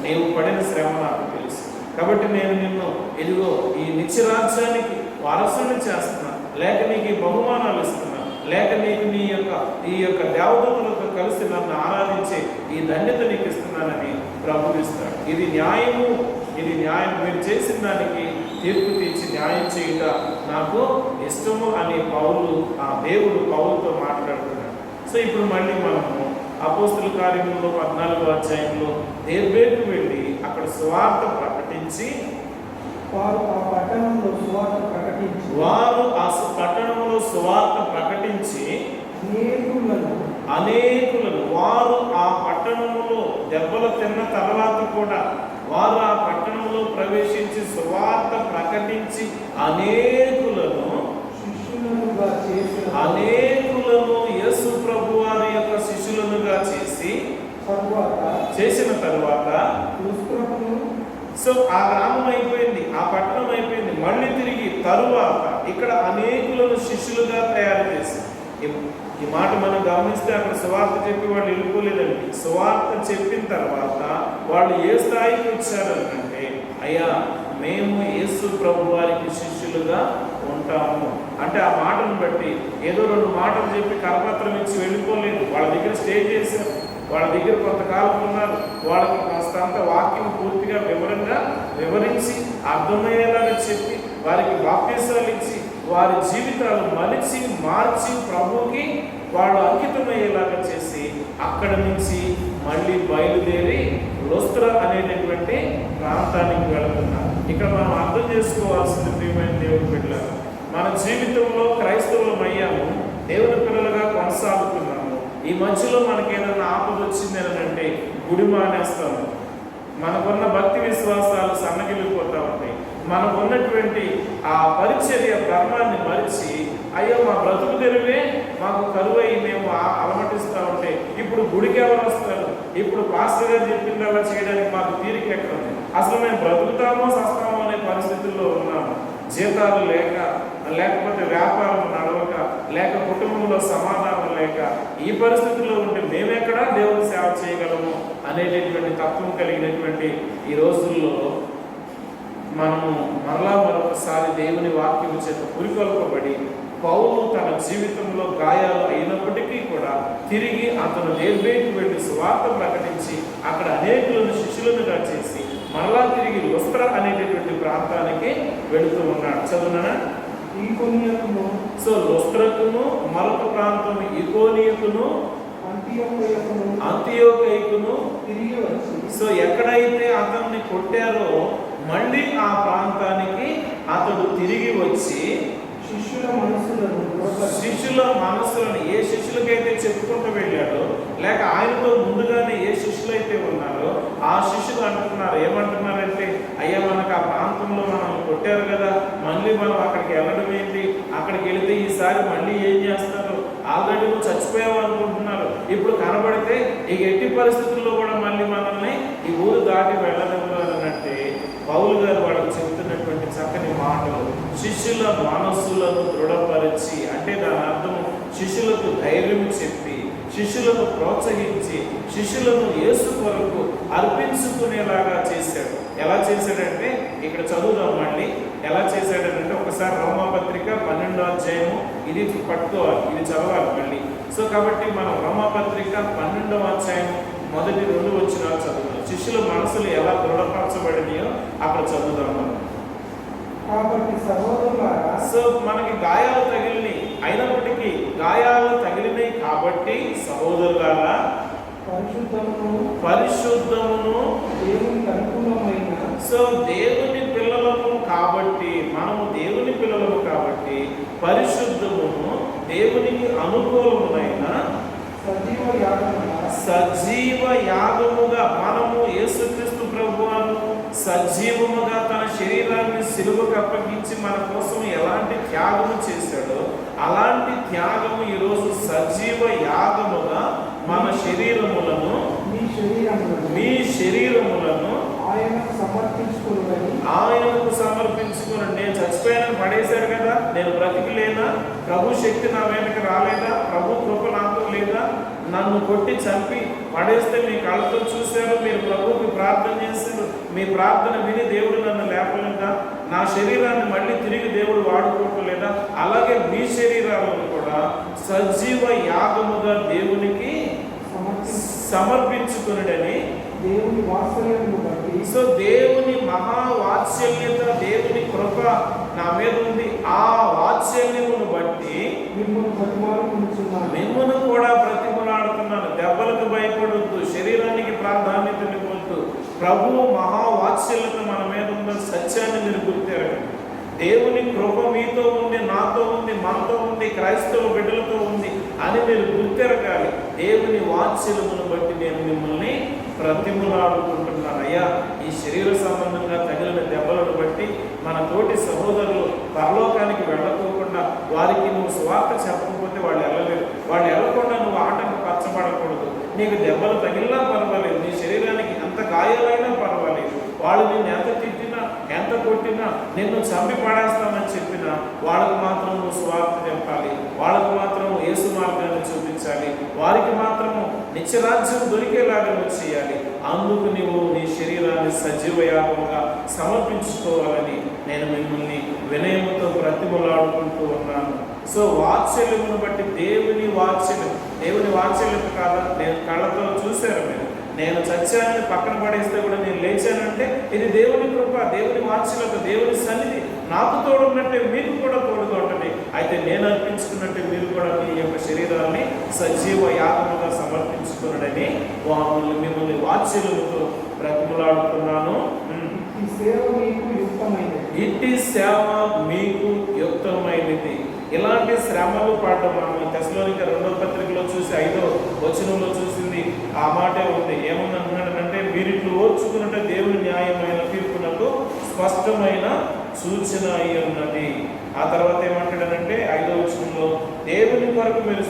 నీవు పడిన శ్రమ నాకు తెలుసు, కాబట్టి నేను నిన్ను ఇదిగో ఈ నిత్యరాజ్యానికి వారసుని చేస్తున్నా, లేక నీకు ఈ బహుమానాలు ఇస్తున్నా, లేక నీకు ఈ యొక్క దేవదూతలతో కలిసి నన్ను ఆరాధించే ఈ ధన్యత నీకు ఇస్తున్నానని ప్రభువు ఇస్తాడు. ఇది న్యాయం. మీరు చేసిన దానికి తీర్పు తీర్చి న్యాయం చేయుట నాకు ఇష్టము అని ఆ దేవుడు పౌలుతో మాట్లాడుతున్నాడు. సో ఇప్పుడు మళ్ళీ మనము అపోస్తుల కార్యములో 14వ అధ్యాయంలో దెర్బేకు వెళ్ళి అక్కడ సువార్త ప్రకటించి వారు ఆ పట్టణంలో సువార్త ప్రకటించి అనేకులను వారు ఆ పట్టణంలో దెబ్బలు తిన్న తర్వాత కూడా వారు ఆ పట్టణంలో ప్రవేశించి సువార్త ప్రకటించి అనేకులను యేసు ప్రభు వారి యొక్క శిష్యులనుగా చేసిన తరువాత సో ఆ గ్రామం అయిపోయింది, ఆ పట్టణం అయిపోయింది. మళ్ళీ తిరిగి తరువాత ఇక్కడ అనేకులను శిష్యులుగా తయారు చేసి, ఈ మాట మనం గమనిస్తే అక్కడ సువార్త చెప్పి వాళ్ళు వెళ్ళిపోలేదండి. సువార్త చెప్పిన తర్వాత వాళ్ళు ఏ స్థాయికి వచ్చారంటే, అయ్యా మేము యేసు ప్రభు వారికి శిష్యులుగా ఉంటాము అంటే ఆ మాటను బట్టి ఏదో 2 మాటలు చెప్పి కరపత్రం ఇచ్చి వెళ్ళిపోలేదు. వాళ్ళ దగ్గర స్టే చేశారు, వాళ్ళ దగ్గర కొంతకాలం ఉన్నారు. వాళ్ళకి కాస్తంత వాక్యం పూర్తిగా వివరించి అర్థమయ్యేలాగా చెప్పి వారికి బాప్తిసాలు ఇచ్చి వారి జీవితాలు మార్చి ప్రభువుకి వాళ్ళు అంకితమయ్యేలాగా చేసి అక్కడి నుంచి మళ్ళీ బయలుదేరి లుస్త్ర అనేటటువంటి ప్రాంతానికి వెళుతున్నారు. ఇక్కడ మనం అర్థం చేసుకోవాల్సింది ప్రియమైన దేవుని బిడ్డలారా, మన జీవితంలో క్రైస్తవులమయ్యాము, దేవుని పిల్లలుగా కొనసాగుతున్నాము. ఈ మధ్యలో మనకి ఏదైనా ఆపద వచ్చింది అని అంటే గుడి మానేస్తాము, మనకున్న భక్తి విశ్వాసాలు సన్నగిలిపోతూ ఉంటాయి. మనకున్నటువంటి ఆ పరిచర్య ధర్మాన్ని మరిచి అయ్యో మా బ్రతుకు తెరువే మాకు కరువై మేము అలమటిస్తూ ఉంటే ఇప్పుడు గుడికి ఎవరు వస్తారు, ఇప్పుడు పాస్టర్ గారు చెప్పిందల్లా చేయడానికి మాకు తీరిక ఎక్కడ ఉంది, అసలు మేము బ్రతుకుతామో సస్తామో అనే పరిస్థితుల్లో ఉన్నాము. జీతాలు లేకపోతే వ్యాపారం నడవక, లేక కుటుంబంలో సమాధానం లేక ఈ పరిస్థితుల్లో ఉంటే మేమెక్కడా దేవుని సేవ చేయగలము అనేటటువంటి తత్వం కలిగినటువంటి ఈ రోజుల్లో మనము మరొకసారి దేవుని వాక్యం చేత పురికొల్పబడి పౌలు తన జీవితంలో గాయాలు అయినప్పటికీ కూడా తిరిగి అతను దెర్బేకు వెళ్ళి సువార్త ప్రకటించి అక్కడ అనేకులను శిష్యులనుగా చేసి మరలా తిరిగి లుస్త్ర అనేటటువంటి ప్రాంతానికి వెళుతూ ఉన్నాడు. చదువునా? ఈకోనియకును, సో లుస్త్రకును మరొక ప్రాంతం ఈకోనియకును అంతియోకైకును తిరిగి వచ్చి, సో ఎక్కడైతే అతన్ని కొట్టారో మళ్ళీ ఆ ప్రాంతానికి అతడు తిరిగి వచ్చి శిష్యుల మనసులను ఏ శిష్యులకైతే చెప్పుకుంటూ వెళ్ళాడో లేక ఆయనతో ముందుగానే ఏ శిష్యులైతే ఉన్నారో ఆ శిష్యులు ఏమంటున్నారంటే అయ్యా మనకు ఆ ప్రాంతంలో మనం కొట్టారు కదా, మళ్ళీ మనం అక్కడికి వెళ్ళడం ఏంటి, అక్కడికి వెళితే ఈసారి మళ్ళీ ఏం చేస్తారు, ఆల్రెడీ నువ్వు చచ్చిపోయావు అనుకుంటున్నారు, ఇప్పుడు కనబడితే ఈ ఎట్టి పరిస్థితుల్లో కూడా మళ్ళీ మనల్ని ఈ ఊరు దాటి వెళ్ళనివ్వాలనంటే పౌలు గారు వాళ్ళకి చెబుతున్నటువంటి చక్కని మాటలు శిష్యుల మనస్సులను దృఢపరిచి, అంటే దాని అర్థం శిష్యులకు ధైర్యం చెప్పి, శిష్యులను ప్రోత్సహించి, శిష్యులను యేసు కొరకు అర్పించుకునేలాగా చేశాడు. ఎలా చేశాడంటే ఇక్కడ చదువుదాం మళ్ళీ ఎలా చేశాడంటే ఒకసారి రోమాపత్రిక 12వ అధ్యాయము ఇది పట్టుకోవాలి, ఇది చదవాలి మళ్ళీ. సో కాబట్టి మనం రోమాపత్రిక 12వ అధ్యాయము మొదటి 2 వచనాలు చదువుతాం. శిష్యుల మనసులు ఎలా దృఢపరచబడినాయో అక్కడ చదువుదాం మనం. కాబట్టి సహోదరులారా, సో మనకి గాయాలు తగిలినాయి, అయినప్పటికీ గాయాలు తగిలినాయి కాబట్టి సహోదరులారా పరిశుద్ధమును దేవునికి అనుకూలమైన, సో దేవుని పిల్లలము కాబట్టి మనము దేవుని పిల్లలము కాబట్టి పరిశుద్ధమును దేవునికి అనుకూలమునైన సజీవ యాగముగా మనము యేసుక్రీస్తు ప్రభువును సజీవముగా తన శరీరాన్ని సిలువకు అప్పగించి మన కోసం ఎలాంటి త్యాగము చేశాడో అలాంటి త్యాగము ఈరోజు సజీవ యాగముగా మన శరీరములను మీ శరీరములను ఆయనకు సమర్పించుకుని, నేను చచ్చిపోయానని పడేశాడు కదా, నేను బ్రతికిలేనా, ప్రభు శక్తి నా వెనక రాలేదా, ప్రభు కృప నాతో లేదా, నన్ను కొట్టి చంపి పడేస్తే మీ కళ్ళతో చూశారు, మీరు ప్రభువుకి ప్రార్థన చేశారు, మీ ప్రార్థన విని దేవుడు నన్ను లేపలేదా, నా శరీరాన్ని మళ్ళీ తిరిగి దేనికి దేవుడు వాడుకోవటం లేదా? అలాగే మీ శరీరాలను కూడా సజీవ యాగముగా దేవునికి సమర్పించుకునుడని. దేవుని వాత్సల్యమును బట్టి, సో దేవుని మహావాత్సల్యత, దేవుని కృప నా మీద ఉంది. ఆ వాత్సల్యమును బట్టి మిమ్మల్ని బతిమాలుకొనుచున్నాను. మిమ్మల్ని కూడా బ్రతిమలాడుతున్నాను. దెబ్బలకు భయపడొద్దు, శరీరానికి ప్రాధాన్యత ఇవ్వద్దు. ప్రభువు మహావాత్సల్యత మన మీద ఉన్న సత్యాన్ని మీరు గుర్తెరగండి. దేవుని కృప మీతో ఉంది, నాతో ఉంది, మనతో ఉంది, క్రైస్తవ బిడ్డలతో ఉంది అని మీరు గుర్తెరగాలి. దేవుని వాత్సల్యమును బట్టి నేను మిమ్మల్ని ప్రతిమలాడుకుంటున్నాను. అయ్యా, ఈ శరీర సంబంధంగా తగిలిన దెబ్బలను బట్టి మన తోటి సహోదరులు పరలోకానికి వెళ్ళకోకుండా, వారికి నువ్వు స్వార్థ చెప్పకపోతే వాళ్ళు వెళ్ళలేరు. వాళ్ళు వెళ్ళకుండా నువ్వు ఆటంకపరచబడకూడదు. నీకు దెబ్బలు తగిలినా పర్వాలేదు, నీ శరీరానికి ఎంత గాయాలైనా పర్వాలేదు, వాళ్ళు నిన్ను ఎంత తిట్టినా ఎంత కొట్టినా, నిన్ను చంపి పడేస్తామని చెప్పినా వాళ్ళకు మాత్రం నువ్వు స్వార్థ చెప్పాలి. వాళ్ళకు మాత్రం యేసు మార్గాన్ని చూపించాలి. వారికి మాత్రము నిత్యరాజ్యం దొరికేలాగా నువ్వు చేయాలి. అందుకు నీవు నీ శరీరాన్ని సజీవ యాగముగా సమర్పించుకోవాలని నేను మిమ్మల్ని వినయముతో బ్రతిమలాడుకుంటూ ఉన్నాను. సో వాత్సల్యమును బట్టి దేవుని వాత్సల్యత కాదా? నేను కళ్ళతో చూశారు మీరు. నేను చచ్చానని పక్కన పడేస్తే కూడా నేను లేచానంటే ఇది దేవుని కృప, దేవుని వాత్సల్యత, దేవుని సన్నిధి. నాకు తోడున్నట్టే మీకు కూడా తోడుగా ఉంటుంది. అయితే నేను అర్పించుకున్నట్టే మీరు కూడా మీ యొక్క శరీరాన్ని సజీవ యాగముగా సమర్పించుకున్నాడని మిమ్మల్ని వాత్సల్యముతో బ్రతిమలాడుతున్నాను. ఇట్టి సేవ మీకు యుక్తమైనది. ఇలాంటి శ్రమలు పడడం మనం తెస్సలోనిక 2వ పత్రికలో చూసి 5వ వచనంలో చూసింది ఆ మాటే ఉంది. ఏమని అంటున్నాడంటే, మీరిట్లు ఓర్చుకున్నట్టే దేవుని న్యాయమైన తీర్పునకు స్పష్టమైన సూచన అయి ఉన్నది. ఆ తర్వాత ఏమంటాడనంటే 5వ వచనంలో, దేని కొరకు మీరు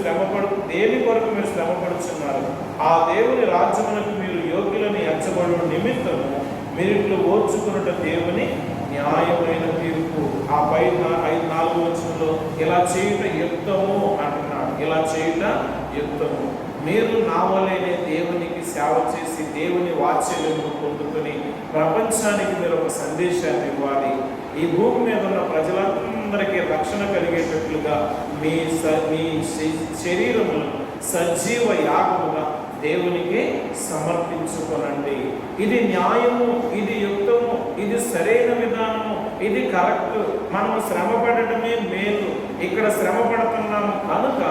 శ్రమపడుచున్నారు, ఆ దేవుని రాజ్యమునకు మీరు యోగ్యులను ఎంచబడు నిమిత్తము మీరిట్లు ఓర్చుకున్నట్టు దేవుని న్యాయమైన తీర్పు. ఆ పై 4వ వచనంలో ఇలా చేయుట యుక్తము అంటున్నాడు. ఇలా చేయుట యుక్తము. మీరు నా వలెనే దేవునికి సేవ చేసి దేవుని వాత్సల్యము పొందుకొని ప్రపంచానికి మీరు ఒక సందేశాన్ని ఇవ్వాలి. ఈ భూమి మీద ఉన్న ప్రజలందరికీ రక్షణ కలిగేటట్లుగా మీ శరీరములను సజీవ యాగముగా దేవునికి సమర్పించుకోనండి. ఇది న్యాయము, ఇది యుక్తము, ఇది సరైన విధానము, ఇది కరెక్ట్. మనము శ్రమ పడటమే మేలు. ఇక్కడ శ్రమ పడుతున్నాము కనుక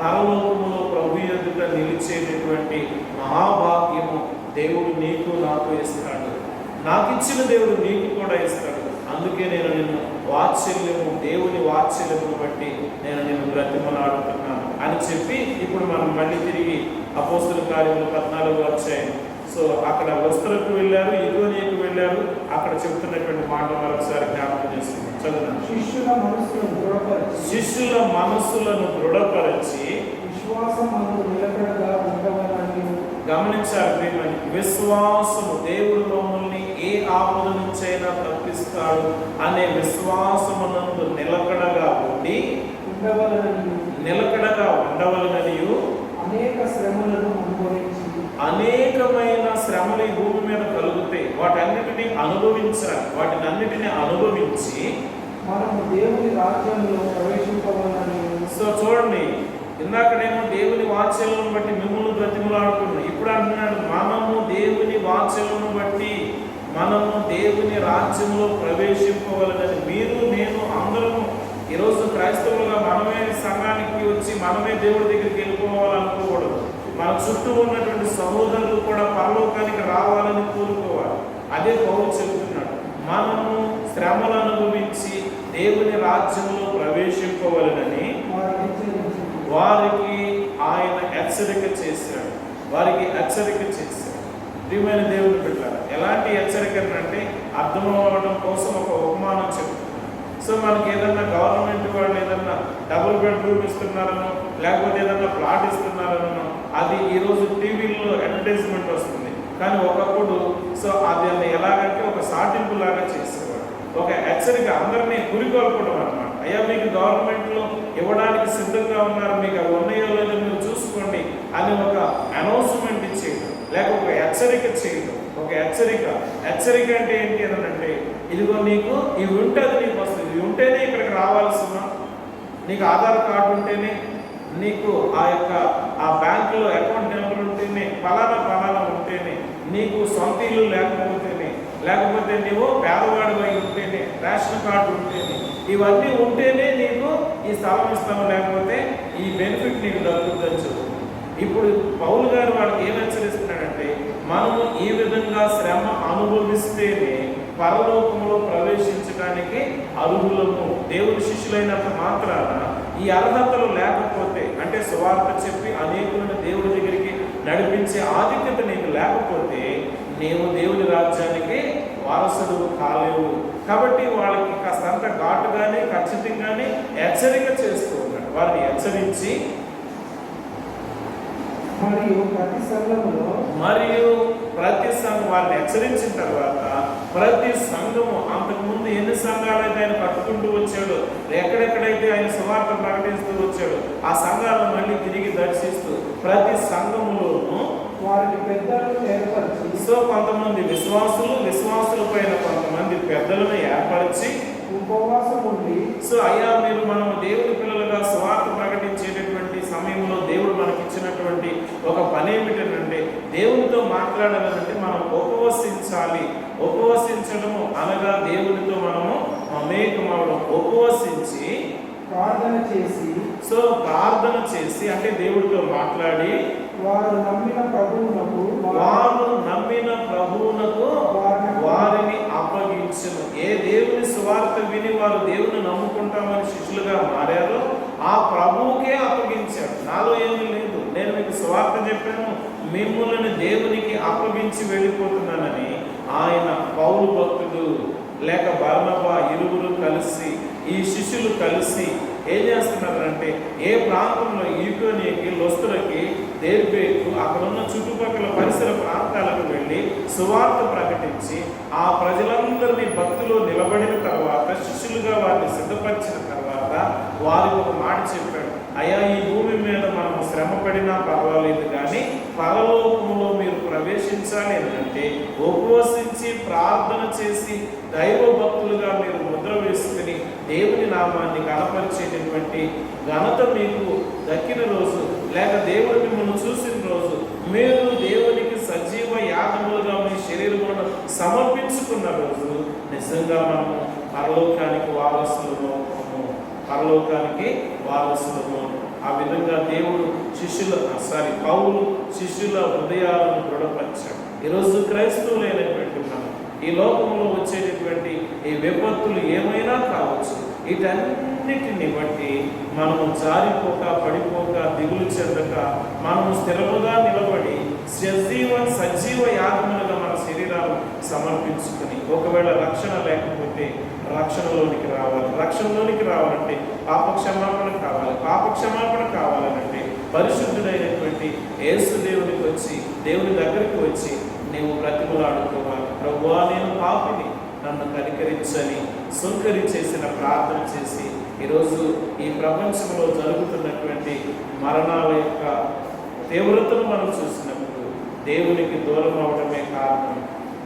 పరలోకములో ప్రభు ఎదుట నిలిచేటటువంటి మహాభాగ్యము దేవుడు నీకు నాకు ఇస్తాడు. నాకు ఇచ్చిన దేవుడు నీకు కూడా ఇస్తాడు. అందుకే నేను నిన్ను దేవుని వాత్సల్యమును బట్టి నేను నిన్ను బ్రతిమలాడుతున్నాను అని చెప్పి ఇప్పుడు మనం మళ్ళీ తిరిగి అపోస్తల కార్యములు 14వ అధ్యాయం. సో అక్కడ వస్త్రకు వెళ్ళారు, ఇకోనియకు వెళ్ళారు. అక్కడ చెప్తున్నటువంటి మాట మరొకసారి జ్ఞాపకం చేసుకున్నాం. చదువు. శిష్యుల మనస్సులను దృఢపరచి విశ్వాసమందు నిలకడగా ఉండవలని. గమనించాలి ప్రియమని, విశ్వాసము, దేవుడు మమ్మల్ని ఏ ఆపద నుంచైనా తప్పిస్తాడు అనే విశ్వాసమునందు నిలకడగా ఉండవలననియు అనేక శ్రమలను అనుభవించి, అనేకమైన శ్రమలు ఈ భూమి మీద కలుగుతాయి. వాటిని అనుభవించి మనము దేవుని రాజ్యంలో ప్రవేశింపవాలని. సో చూడండి, ఇందాకనేమో దేవుని వాత్సల్యమును బట్టి మిమ్మల్ని బ్రతిమలాడుకున్నాం. ఇప్పుడు అంటున్నాడు, మనము దేవుని వాత్సల్యమును బట్టి మనము దేవుని రాజ్యంలో ప్రవేశింపవలనని. మీరు, నేను అందరము ఈరోజు క్రైస్తవులుగా మనమే సంఘానికి వచ్చి మనమే దేవుడి దగ్గరికి వెళ్ళిపోవాలనుకోకూడదు. మన చుట్టూ ఉన్నటువంటి సహోదరులు కూడా పరలోకానికి రావాలని కోరుకోవాలి. అదే పౌలు చెబుతున్నాడు. మనము శ్రమలు అనుభవించి దేవుని రాజ్యంలో ప్రవేశింపవలనని వారికి ఆయన హెచ్చరిక చేశాడు. ప్రియమైన దేవుని బిడ్డలారా, ఎలాంటి హెచ్చరిక అంటే అర్థం అవ్వడం కోసం ఒక ఉపమానం చెప్తున్నాడు. సో మనకి ఏదన్నా గవర్నమెంట్ వాళ్ళు ఏదన్నా డబుల్ బెడ్రూమ్ ఇస్తున్నారనో, లేకపోతే ఏదన్నా ప్లాట్ ఇస్తున్నారనో, అది ఈరోజు టీవీల్లో అడ్వర్టైజ్మెంట్ వస్తుంది. కానీ ఒకప్పుడు సో అది ఎలాగంటే ఒక సాటింపు లాగా చేసేవాడు. ఒక హెచ్చరిక, అందరినీ పురికొల్పడం అన్నమాట. అయ్యా, మీకు గవర్నమెంట్లో ఇవ్వడానికి సిద్ధంగా ఉన్నారు, మీకు అవి ఉన్నాయో లేదో మీరు చూసుకోండి అని ఒక అనౌన్స్మెంట్ ఇచ్చేయడం, లేక ఒక హెచ్చరిక చేయడం. ఒక హెచ్చరిక అంటే ఏంటి అని అంటే, ఇదిగో నీకు ఇవి ఉంటుంది, నీకు వస్తుంది, ఇవి ఉంటేనే ఇక్కడికి రావాల్సిన, నీకు ఆధార్ కార్డు ఉంటేనే, నీకు ఆ బ్యాంకులో అకౌంట్ నెంబర్ ఉంటేనే, ఫలానా ఉంటేనే, నీకు సొంత ఇల్లు లేకపోతేనే, లేకపోతే నీవు పేదవాడివై ఉంటేనే, రేషన్ కార్డు ఉంటేనే, ఇవన్నీ ఉంటేనే నీకు ఈ స్థలం ఇస్తాము, లేకపోతే ఈ బెనిఫిట్ నీకు దక్కుతుందని చెబుతుంది. ఇప్పుడు పౌలు గారు వాళ్ళకి ఏం హెచ్చరిస్తున్నాడంటే, మనము ఈ విధంగా శ్రమ అనుభవిస్తేనే పరలోకంలో ప్రవేశించడానికి అర్హులము. దేవుని శిష్యులైనంత మాత్రాన ఈ అర్హతలు లేకపోతే, అంటే సువార్త చెప్పి అనేకులను దేవుడి దగ్గరికి నడిపించే ఆధిక్యత నీకు లేకపోతే నీవు దేవుని రాజ్యానికి వారసుడు కాలేవు. కాబట్టి వాళ్ళకి కాస్తంత ఘాటుగానే ఖచ్చితంగానే హెచ్చరిక చేస్తూ ఉన్నాడు. వారిని హెచ్చరించి మరియు ప్రతి సంఘం వారిని హెచ్చరించిన తర్వాత ప్రతి సంఘము, అంతకుముందు ఎన్ని సంఘాలైతే ఆయన కట్టుకుంటూ వచ్చాడో, ఎక్కడెక్కడైతే ఆయన సువార్త ప్రకటిస్తూ వచ్చాడో ఆ సంఘాలను మళ్ళీ తిరిగి దర్శిస్తూ ప్రతి సంఘములోనూ వారిని పెద్దలను ఏర్పరిచి, సో కొంతమంది విశ్వాసుల పైన కొంతమంది పెద్దలను ఏర్పరిచి ఉపవాసం ఉండి, సో అయ్యా మీరు మనం దేవుని పిల్లలుగా సువార్త ప్రకటించేటటువంటి సమయంలో దేవుడు మనకి ఇచ్చినటువంటి ఒక పని ఏమిటంటే, దేవునితో మాట్లాడాలంటే మనం ఉపవసించాలి. ఉపవసించడము అనగా దేవునితో మనము మమేకమవడం. ఉపవసించి ప్రార్థన చేసి అంటే దేవుడితో మాట్లాడి వారు నమ్మిన ప్రభువునకు వారిని అప్పగించును. ఏ దేవుని సువార్త విని వారు దేవుని నమ్ముకుంటామని శిష్యులుగా మారారో ఆ ప్రభువుకే అప్పగించాడు. నాలో ఏమీ లేదు, నేను మీకు సువార్త చెప్పాను, మిమ్మల్ని దేవునికి అప్పగించి వెళ్ళిపోతున్నానని ఆయన పౌలు భక్తుడు లేక బర్నబా ఇరువురు కలిసి, ఈ శిష్యులు కలిసి ఏం చేస్తున్నారంటే, ఏ ప్రాంతంలో ఈకోనియకి, లొస్త్రకి, దేర్బేకు, అక్కడ ఉన్న చుట్టుపక్కల పరిసర ప్రాంతాలకు వెళ్ళి సువార్త ప్రకటించి ఆ ప్రజలందరినీ భక్తిలో నిలబడిన తర్వాత, శిష్యులుగా వారిని సిద్ధపరిచిన తర్వాత వారికి ఒక మాట చెప్పాడు, అయ్యా ఈ భూమి మీద మనము శ్రమ పడినా పర్వాలేదు, కానీ పరలోకములో మీరు ప్రవేశించాలి అంటే ఉపవసించి ప్రార్థన చేసి దైవ భక్తులుగా మీరు ముద్ర వేసుకుని దేవుని నామాన్ని కనపరిచేటటువంటి ఘనత మీకు దక్కిన రోజు, లేక దేవుడు మిమ్మల్ని చూసిన రోజు, మీరు దేవునికి సజీవ యాగములుగా మీ శరీరములను సమర్పించుకున్న రోజు నిజంగా మనము పరలోకానికి వారసులము. ఆ విధంగా దేవుడు పౌలు శిష్యుల హృదయాలను దృఢపరిచాడు. ఈరోజు క్రైస్తవులైనటువంటి మనం ఈ లోకంలో వచ్చేటటువంటి ఈ విపత్తులు ఏమైనా కావచ్చు, వీటన్నిటిని బట్టి మనము జారిపోక, పడిపోక, దిగులు చెందక, మనము స్థిరముగా నిలబడి సజీవ యాగములుగా మన శరీరాలు సమర్పించుకుని, ఒకవేళ రక్షణ లేకపోతే రక్షణలోనికి రావాలంటే పాపక్షమాపణ కావాలనంటే పరిశుద్ధుడైనటువంటి యేసు దేవుని దగ్గరికి వచ్చి నీవు బ్రతిమలాడుకోవాలి. ప్రభువా నేను పాపిని, నన్ను కనికరించని చేసిన ప్రార్థన చేసి, ఈరోజు ఈ ప్రపంచంలో జరుగుతున్నటువంటి మరణాల యొక్క తీవ్రతను మనం చూసినప్పుడు దేవునికి దూరం అవడమే కారణం.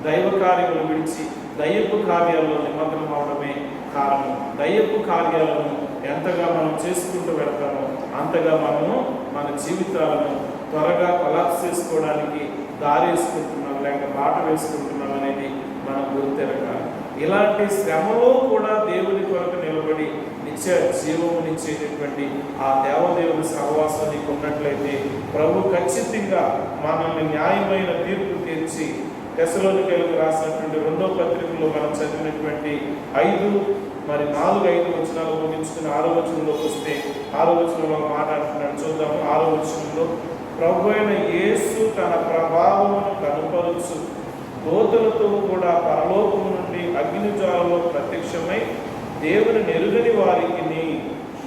దైవ కార్యములు విడిచి దయ్యపు కార్యాలలో నిమగ్నం అవడమే కారణం. దయ్యపు కార్యాలను ఎంతగా మనం చేసుకుంటూ వెళ్తామో అంతగా మనము మన జీవితాలను త్వరగా కొలాప్స్ చేసుకోవడానికి దారి వేసుకుంటున్నాం, లేక బాట వేసుకుంటున్నాం అనేది మనం గుర్తెరగాలి. ఇలాంటి శ్రమలో కూడా దేవుని కొరకు నిలబడి నిత్య జీవమునిచ్చేటటువంటి ఆ దేవదేవుని సహవాసానికి ఉన్నట్లయితే ప్రభు ఖచ్చితంగా మనల్ని న్యాయమైన తీర్పు తీర్చి, తెస్సలోనికైలకు రాసినటువంటి 2వ పత్రికలో మనం చదివినటువంటి 4-5 వచనాలు ముగించుకుని 6వ వచనంలోకి వస్తే, 6వ వచనంలో మాట్లాడుతున్నాడు. చూద్దాము. 6వ వచనంలో, ప్రభు అయిన యేసు తన ప్రభావమును కనుపరుచు దూతలతో కూడా పరలోకము నుండి అగ్నిజ్వాలలో ప్రత్యక్షమై దేవుని నెరుగని వారికి,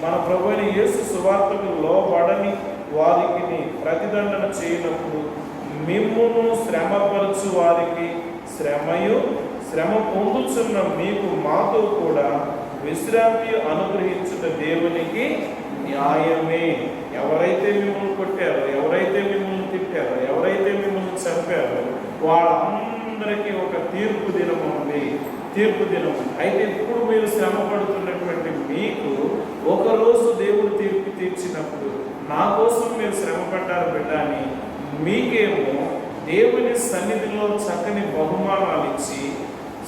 మన ప్రభు అయిన యేసు సువార్తకు లోబడని వారికి ప్రతిదండన చేయనప్పుడు మిమ్మును శ్రమపరచు వారికి శ్రమ పొందుచున్న మీకు మాతో కూడా విశ్రాంతి అనుగ్రహించుట దేవునికి న్యాయమే. ఎవరైతే మిమ్మల్ని కొట్టారో, ఎవరైతే మిమ్మల్ని తిట్టారో, ఎవరైతే మిమ్మల్ని చంపారో వాళ్ళందరికీ ఒక తీర్పు దినం ఉంది. తీర్పు దినం. అయితే ఇప్పుడు మీరు శ్రమ పడుతున్నటువంటి మీకు ఒకరోజు దేవుడు తీర్పు తీర్చినప్పుడు నా కోసం మీరు శ్రమ పడ్డారు బిడ్డ అని మీకేమో దేవుని సన్నిధిలో చక్కని బహుమానాలు ఇచ్చి,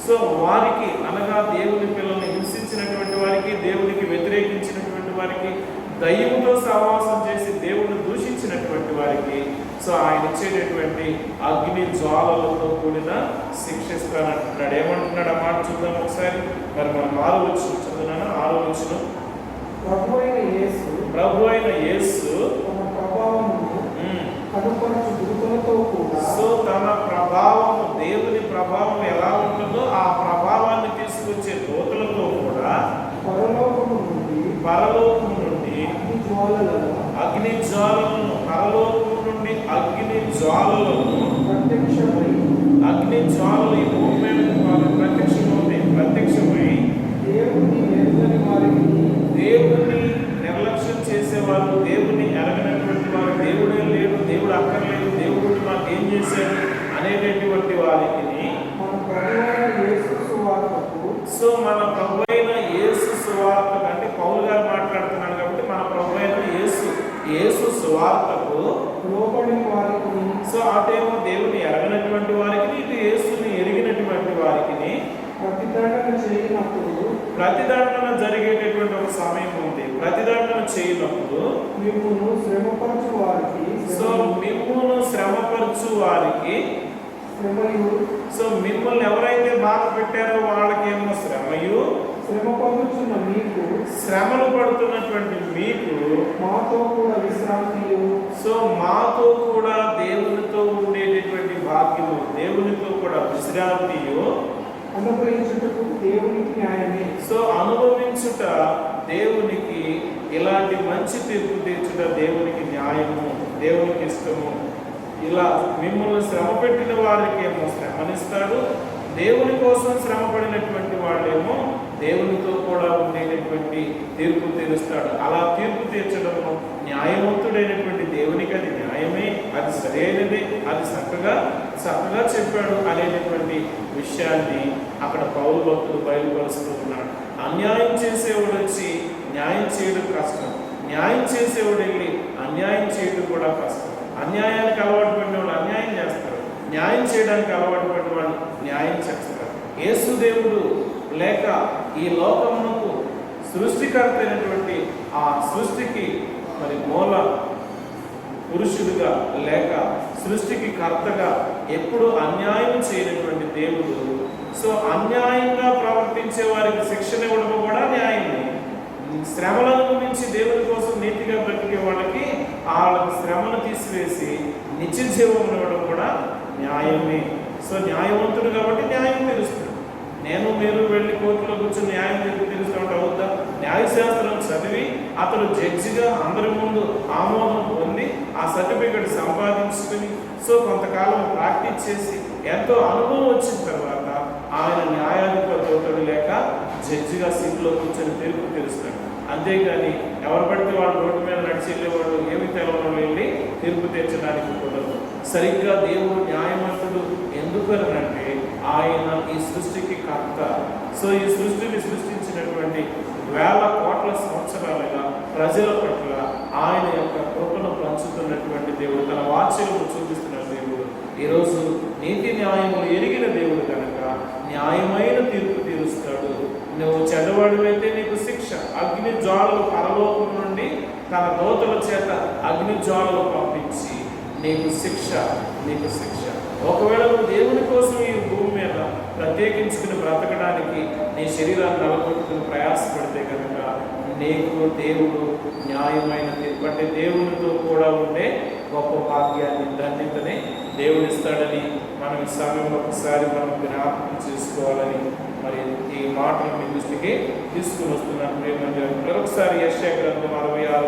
సో వారికి అనగా దేవుని పిల్లల్ని హింసించినటువంటి వారికి, దేవునికి వ్యతిరేకించినటువంటి వారికి, దయ్యంతో సహవాసం చేసి దేవుని దూషించినటువంటి వారికి సో ఆయన ఇచ్చేటటువంటి అగ్ని జ్వాలలతో కూడిన శిక్షిస్తానంటున్నాడు. ఏమంటున్నాడు ఆ మాట చూద్దాం ఒకసారి. మరి మనం 6వ వచనం చదువునా? 6వ వచనం. ప్రభు అయిన యేసు సో తన ప్రభావము, దేవుని ప్రభావం ఎలా ఉంటుందో ఆ ప్రభావాన్ని తీసుకొచ్చే దూతలతో కూడా పరలోకము నుండి అగ్ని జ్వాలలను, పరలోకము నుండి అగ్ని జ్వాలలను, అగ్ని జ్వాలలు ఈ భూమి మీద ప్రత్యక్షమై దేవుని నిర్లక్ష్యం చేసేవారు, దేవుని ఎరగనటువంటి వారు, దేవుడే లేడు, దేవుడు అక్కర్లేదు, దేవుడు మాకు ఏం చేశాడు అనేటటువంటి వారికి సో మన ప్రభు అయిన యేసు సువార్తకు, అంటే పౌలు గారు మాట్లాడుతున్నాడు కాబట్టి మన ప్రభు అయిన యేసు సువార్తకు లోబడిన వారికి, సో అటేమో దేవుని ఎరగనటువంటి వారికి, ఇటు యేసుని ఎరిగినటువంటి వారికి ప్రతిదండన జరిగేటటువంటి ఒక సమయం ఉంది. ప్రతిదండన చేయనప్పుడు మిమ్మును శ్రమపరచు వారికి సో మిమ్మల్ని ఎవరైతే బాధ పెట్టారో వాళ్ళకేమో శ్రమయు, శ్రమలు పడుతున్నటువంటి మీకు మాతో కూడా విశ్రాంతియు, సో మాతో కూడా దేవునితో ఉండేటటువంటి భాగ్యము, దేవునితో కూడా విశ్రాంతియు అనుభవించుటకు దేవునికి న్యాయమే. సో అనుభవించుట దేవునికి, ఇలాంటి మంచి తీర్పు తీర్చుట దేవునికి న్యాయము, దేవునికి ఇష్టము. ఇలా మిమ్మల్ని శ్రమ పెట్టిన వారికి ఏమో శ్రమనిస్తాడు, దేవుని కోసం శ్రమ పడినటువంటి వాళ్ళేమో దేవునితో కూడా ఉండేటటువంటి తీర్పు తీరుస్తాడు. అలా తీర్పు తీర్చడము న్యాయవంతుడైనటువంటి దేవునికి అది న్యాయమే, అది సరైనది, అది చక్కగా చెప్పాడు అనేటటువంటి విషయాన్ని అక్కడ పౌలు భక్తుడు బయలుపరుస్తూ ఉన్నాడు. అన్యాయం చేసేవాడు వచ్చి న్యాయం చేయడం కష్టం, న్యాయం చేసేవాడు వెళ్ళి అన్యాయం చేయడం కూడా కష్టం. అన్యాయానికి అలవాటు పడిన వాళ్ళు అన్యాయం చేస్తారు, న్యాయం చేయడానికి అలవాటు పడిన వాళ్ళు న్యాయం చేస్తారు. యేసు దేవుడు లేక ఈ లోకమునకు సృష్టికర్త అయినటువంటి ఆ సృష్టికి మరి మూల పురుషుడుగా లేక సృష్టికి కర్తగా ఎప్పుడు అన్యాయం చేయనటువంటి దేవుడు సో అన్యాయంగా ప్రవర్తించే వారికి శిక్షణ ఇవ్వడం కూడా న్యాయమే. శ్రమలను గురించి దేవుని కోసం నీతిగా బ్రతికే వాళ్ళకి వాళ్ళకి శ్రమను తీసివేసి నిత్య జీవం ఇవ్వడం కూడా న్యాయమే. సో న్యాయవంతుడు కాబట్టి న్యాయం తెలుస్తుంది. నేను మీరు వెళ్ళి కోర్టులో కూర్చొని న్యాయం తెలుస్తూ అవుద్దా? న్యాయశాస్త్రం చదివి అతడు జడ్జిగా అందరి ముందు ఆమోదం పొంది ఆ సర్టిఫికెట్ సంపాదించుకుని సో కొంతకాలం ప్రాక్టీస్ చేసి ఎంతో అనుభవం వచ్చిన తర్వాత ఆయన న్యాయాధిపతి అవుతాడు లేక జడ్జిగా సీట్లో కూర్చొని తీర్పు తెలుస్తాడు. అంతేగాని ఎవరు పడితే వాళ్ళు రోడ్డు మీద నడిచి వెళ్ళేవాళ్ళు ఏమి తెలవడం వెళ్ళి తీర్పు తీర్చడానికి కుదరదు. సరిగ్గా దేవుడు న్యాయవంతుడు ఎందుకనంటే ఆయన ఈ సృష్టికి కర్త. సో ఈ సృష్టిని సృష్టించినటువంటి వేల కోట్ల సంవత్సరాలుగా ప్రజల పట్ల ఆయన యొక్క కృపను పంచుతున్నటువంటి దేవుడు, తన వాత్సల్యము చూపిస్తున్న దేవుడు. ఈరోజు నీతి న్యాయములు ఎరిగిన దేవుడు కనుక న్యాయమైన తీర్పు తీరుస్తాడు. నువ్వు చెడ్డవాడివైతే నీకు శిక్ష, అగ్ని జ్వాలలు పరలోకం నుండి తన దూతల చేత అగ్ని జ్వాలలు పంపించి నీకు శిక్ష. ఒకవేళ నువ్వు దేవుని కోసం ఈ భూమి మీద ప్రత్యేకించుకుని బ్రతకడానికి నీ శరీరాన్ని నలగొట్టుకుని ప్రయాసపడితే కనుక నీకు దేవుడు న్యాయమైన తీర్పు, అంటే దేవునితో కూడా ఉండే గొప్ప భాగ్యాన్ని ధన్యతని దేవుడిస్తాడని మనం ఈ సమయంలో ఒకసారి మనం జ్ఞాపకం చేసుకోవాలని మరి ఈ మాటలు మీ దృష్టికి తీసుకుని వస్తున్నాను. ప్రేమ ఒకసారి యెషయా గ్రంథం 66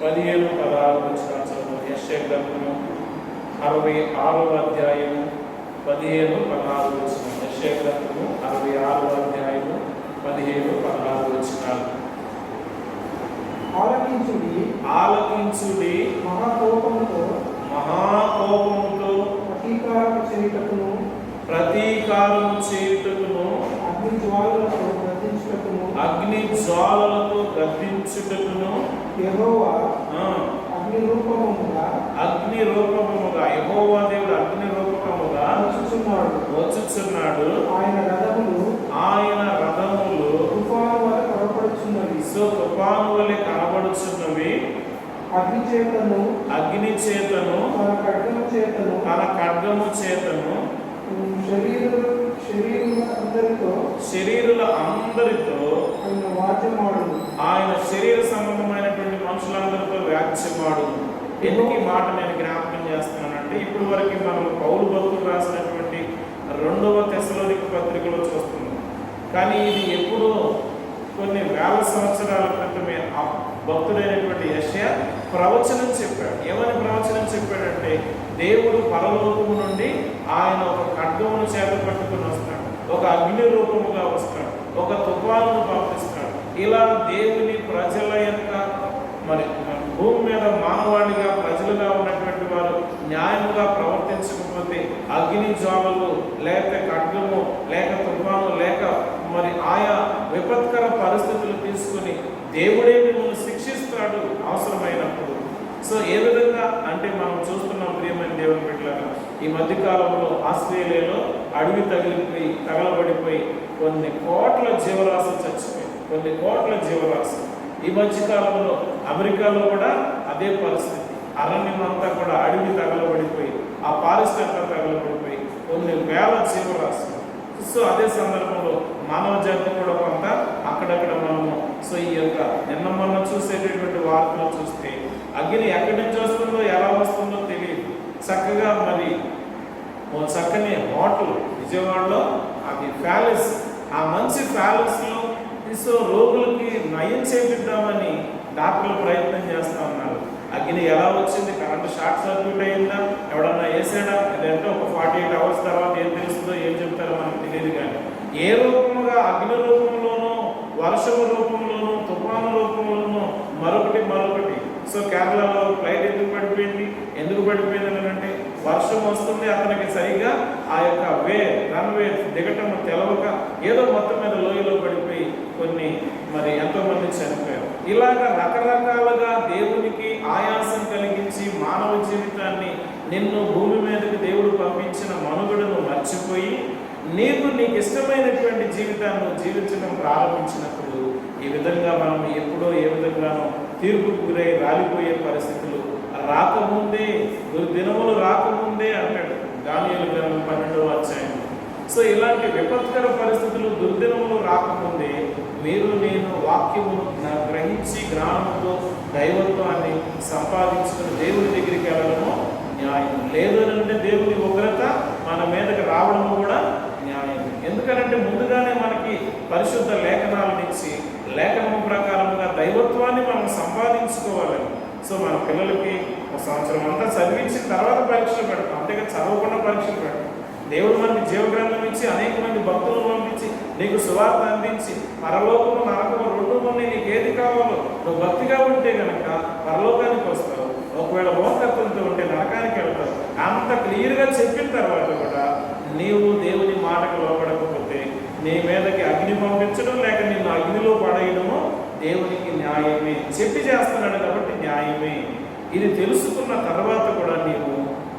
అధ్యాయం 15-16 చదువు. యెషయా గ్రంథము 66 అధ్యాయం 15-16 వచనం. యెషయా గ్రంథము 66 అధ్యాయం 15-16 వచనాలు. ఆలకించుడి మహాకోపముతో ప్రతీకారము చేయుటకును అగ్ని జ్వాలలతో గద్దించుటకును యెహోవా ఆ, అగ్ని రూపముగా అగ్ని రూపముగా యెహోవా దేవుడు అగ్ని రూపముగా వచ్చుచున్నాడు. ఆయన రథములు తుఫాను వలె కనపడుచున్నవి. సో తుఫాను వలె కనబడుచున్నవి. అగ్ని చేతను తన ఖడ్గము చేతను శరీరుల అందరితో ఆయన శరీర సంబంధమైనటువంటి మనుషులందరితో వ్యాఖ్యమాడు. ఎందుకు ఈ మాట నేను జ్ఞాపకం చేస్తున్నానంటే, ఇప్పుడు వరకు మనం పౌలు భక్తులు రాసినటువంటి 2వ తెస్సలోనిక పత్రికలో చూస్తున్నాం. కానీ ఇది ఎప్పుడో కొన్ని వేల సంవత్సరాల క్రితమే ఆ భక్తుడైనటువంటి యెషయా ప్రవచనం చెప్పాడు. ఏమని ప్రవచనం చెప్పాడంటే, దేవుడు పరలోకము నుండి ఆయన ఒక ఖడ్గమును చేత పట్టుకుని వస్తాడు, ఒక అగ్ని రూపముగా వస్తాడు, ఒక తుఫానును పంపిస్తాడు. ఇలా దేవుని ప్రజల యొక్క మరి భూమి మీద మానవాళిగా ప్రజలుగా ఉన్నటువంటి వారు న్యాయముగా ప్రవర్తించకపోతే అగ్ని జ్వాలలు లేక ఖడ్గము లేక తుఫాను లేక మరి ఆయా విపత్కర పరిస్థితులు తీసుకుని దేవుడే మిమ్మల్ని శిక్షిస్తాడు అవసరమైనప్పుడు. సో ఏ విధంగా అంటే మనం చూస్తున్నాం ప్రియమైన దేవుని బిడ్డలారా, ఈ మధ్యకాలంలో ఆస్ట్రేలియాలో అడవి తగలబడిపోయి కొన్ని కోట్ల జీవరాశులు చచ్చిపోయి, కొన్ని కోట్ల జీవరాశులు. ఈ మధ్యకాలంలో అమెరికాలో కూడా అదే పరిస్థితి. అరణ్యం అంతా కూడా అడవి తగలబడిపోయి, ఆ ఫారెస్ట్ అంతా తగలబడిపోయి కొన్ని వేల జీవరాశులు. సో అదే సందర్భంలో మానవ జాతి కూడా కొంత అక్కడక్కడ మనము సో ఈ యొక్క నిన్న మొన్న చూసేటటువంటి వార్తలు చూస్తే అగ్ని ఎక్కడి నుంచి వస్తుందో ఎలా వస్తుందో తెలియదు. చక్కగా మరి చక్కని హోటల్ విజయవాడలో అది ప్యాలెస్, ఆ మంచి ప్యాలెస్లో సో రోగులకి నయం చేపిద్దామని డాక్టర్లు ప్రయత్నం చేస్తూ ఉన్నారు. అగ్ని ఎలా వచ్చింది? కరెంట్ షార్ట్ సర్క్యూట్ అయిందా? ఎవడన్నా వేసాడా? ఇదంటే ఒక 48 అవర్స్ తర్వాత ఏం తెలుస్తుందో ఏం చెప్తారో మనకు తెలియదు. కానీ ఏ రూపముగా అగ్ని రూపంలోనూ, వర్షము రూపంలోనూ, తుఫాను రూపంలోనూ మరొకటి. సో కేరళలో ఫ్లైట్ ఎందుకు పడిపోయింది అంటే వర్షం వస్తుంది, అతనికి సరిగా ఆ యొక్క రన్వే దిగటం తెలవక ఏదో మొత్తం మీద లోయలో పడిపోయి కొన్ని మరి ఎంతోమంది చనిపోయారు. ఇలాగా రకరకాలుగా దేవునికి ఆయాసం కలిగించి మానవ జీవితాన్ని నిన్ను భూమి మీదకి దేవుడు పంపించిన మనుగడను మర్చిపోయి నీకు ఇష్టమైనటువంటి జీవితాన్ని జీవించడం ప్రారంభించినప్పుడు ఈ విధంగా మనం ఎప్పుడో ఏ విధంగానో తీర్పుకు గురై రాలిపోయే పరిస్థితులు రాకముందే, దుర్దినములు రాకముందే అంటాడు దానియేలు గ్రంథం 12వ అధ్యాయం. సో ఇలాంటి విపత్కర పరిస్థితులు, దుర్దినములు రాకముందే నేను వాక్యమును గ్రహించి జ్ఞానముతో దైవత్వాన్ని సంపాదించుకుని దేవుని దగ్గరికి వెళ్ళడము న్యాయం. లేదు అంటే దేవుని ఉగ్రత మన మీదకి రావడము కూడా న్యాయం. ఎందుకనంటే ముందుగానే మనకి పరిశుద్ధ లేఖనాలను ఇచ్చి లేఖనము ప్రకారముగా దైవత్వాన్ని మనం సంపాదించుకోవాలని. సో మన పిల్లలకి ఒక సంవత్సరం అంతా చదివించిన తర్వాత పరీక్షలు పెడతాం, అంతేగా చదవకుండా పరీక్షలు పెడతాం. దేవుడు మనకి జీవగ్రంథం ఇచ్చి అనేక మంది భక్తులను పంపించి నీకు సువార్త అందించి పరలోకము నరకము రెండు ఉన్నాయి, నీకు ఏది కావాలో నువ్వు భక్తిగా ఉంటే కనుక పరలోకానికి వస్తావు, ఒకవేళ మోసత్వంతో ఉంటే నరకానికి వెళ్తావు. అంత క్లియర్గా చెప్పిన తర్వాత కూడా నీవు దేవుని మాటకు లోపడకపోతే నీ మీదకి అగ్ని పంపించడం లేక నిన్ను అగ్నిలో పడేయడము దేవునికి న్యాయమే. చెప్పి చేస్తున్నాడు కాబట్టి న్యాయమే. ఇది తెలుసుకున్న తర్వాత కూడా నీవు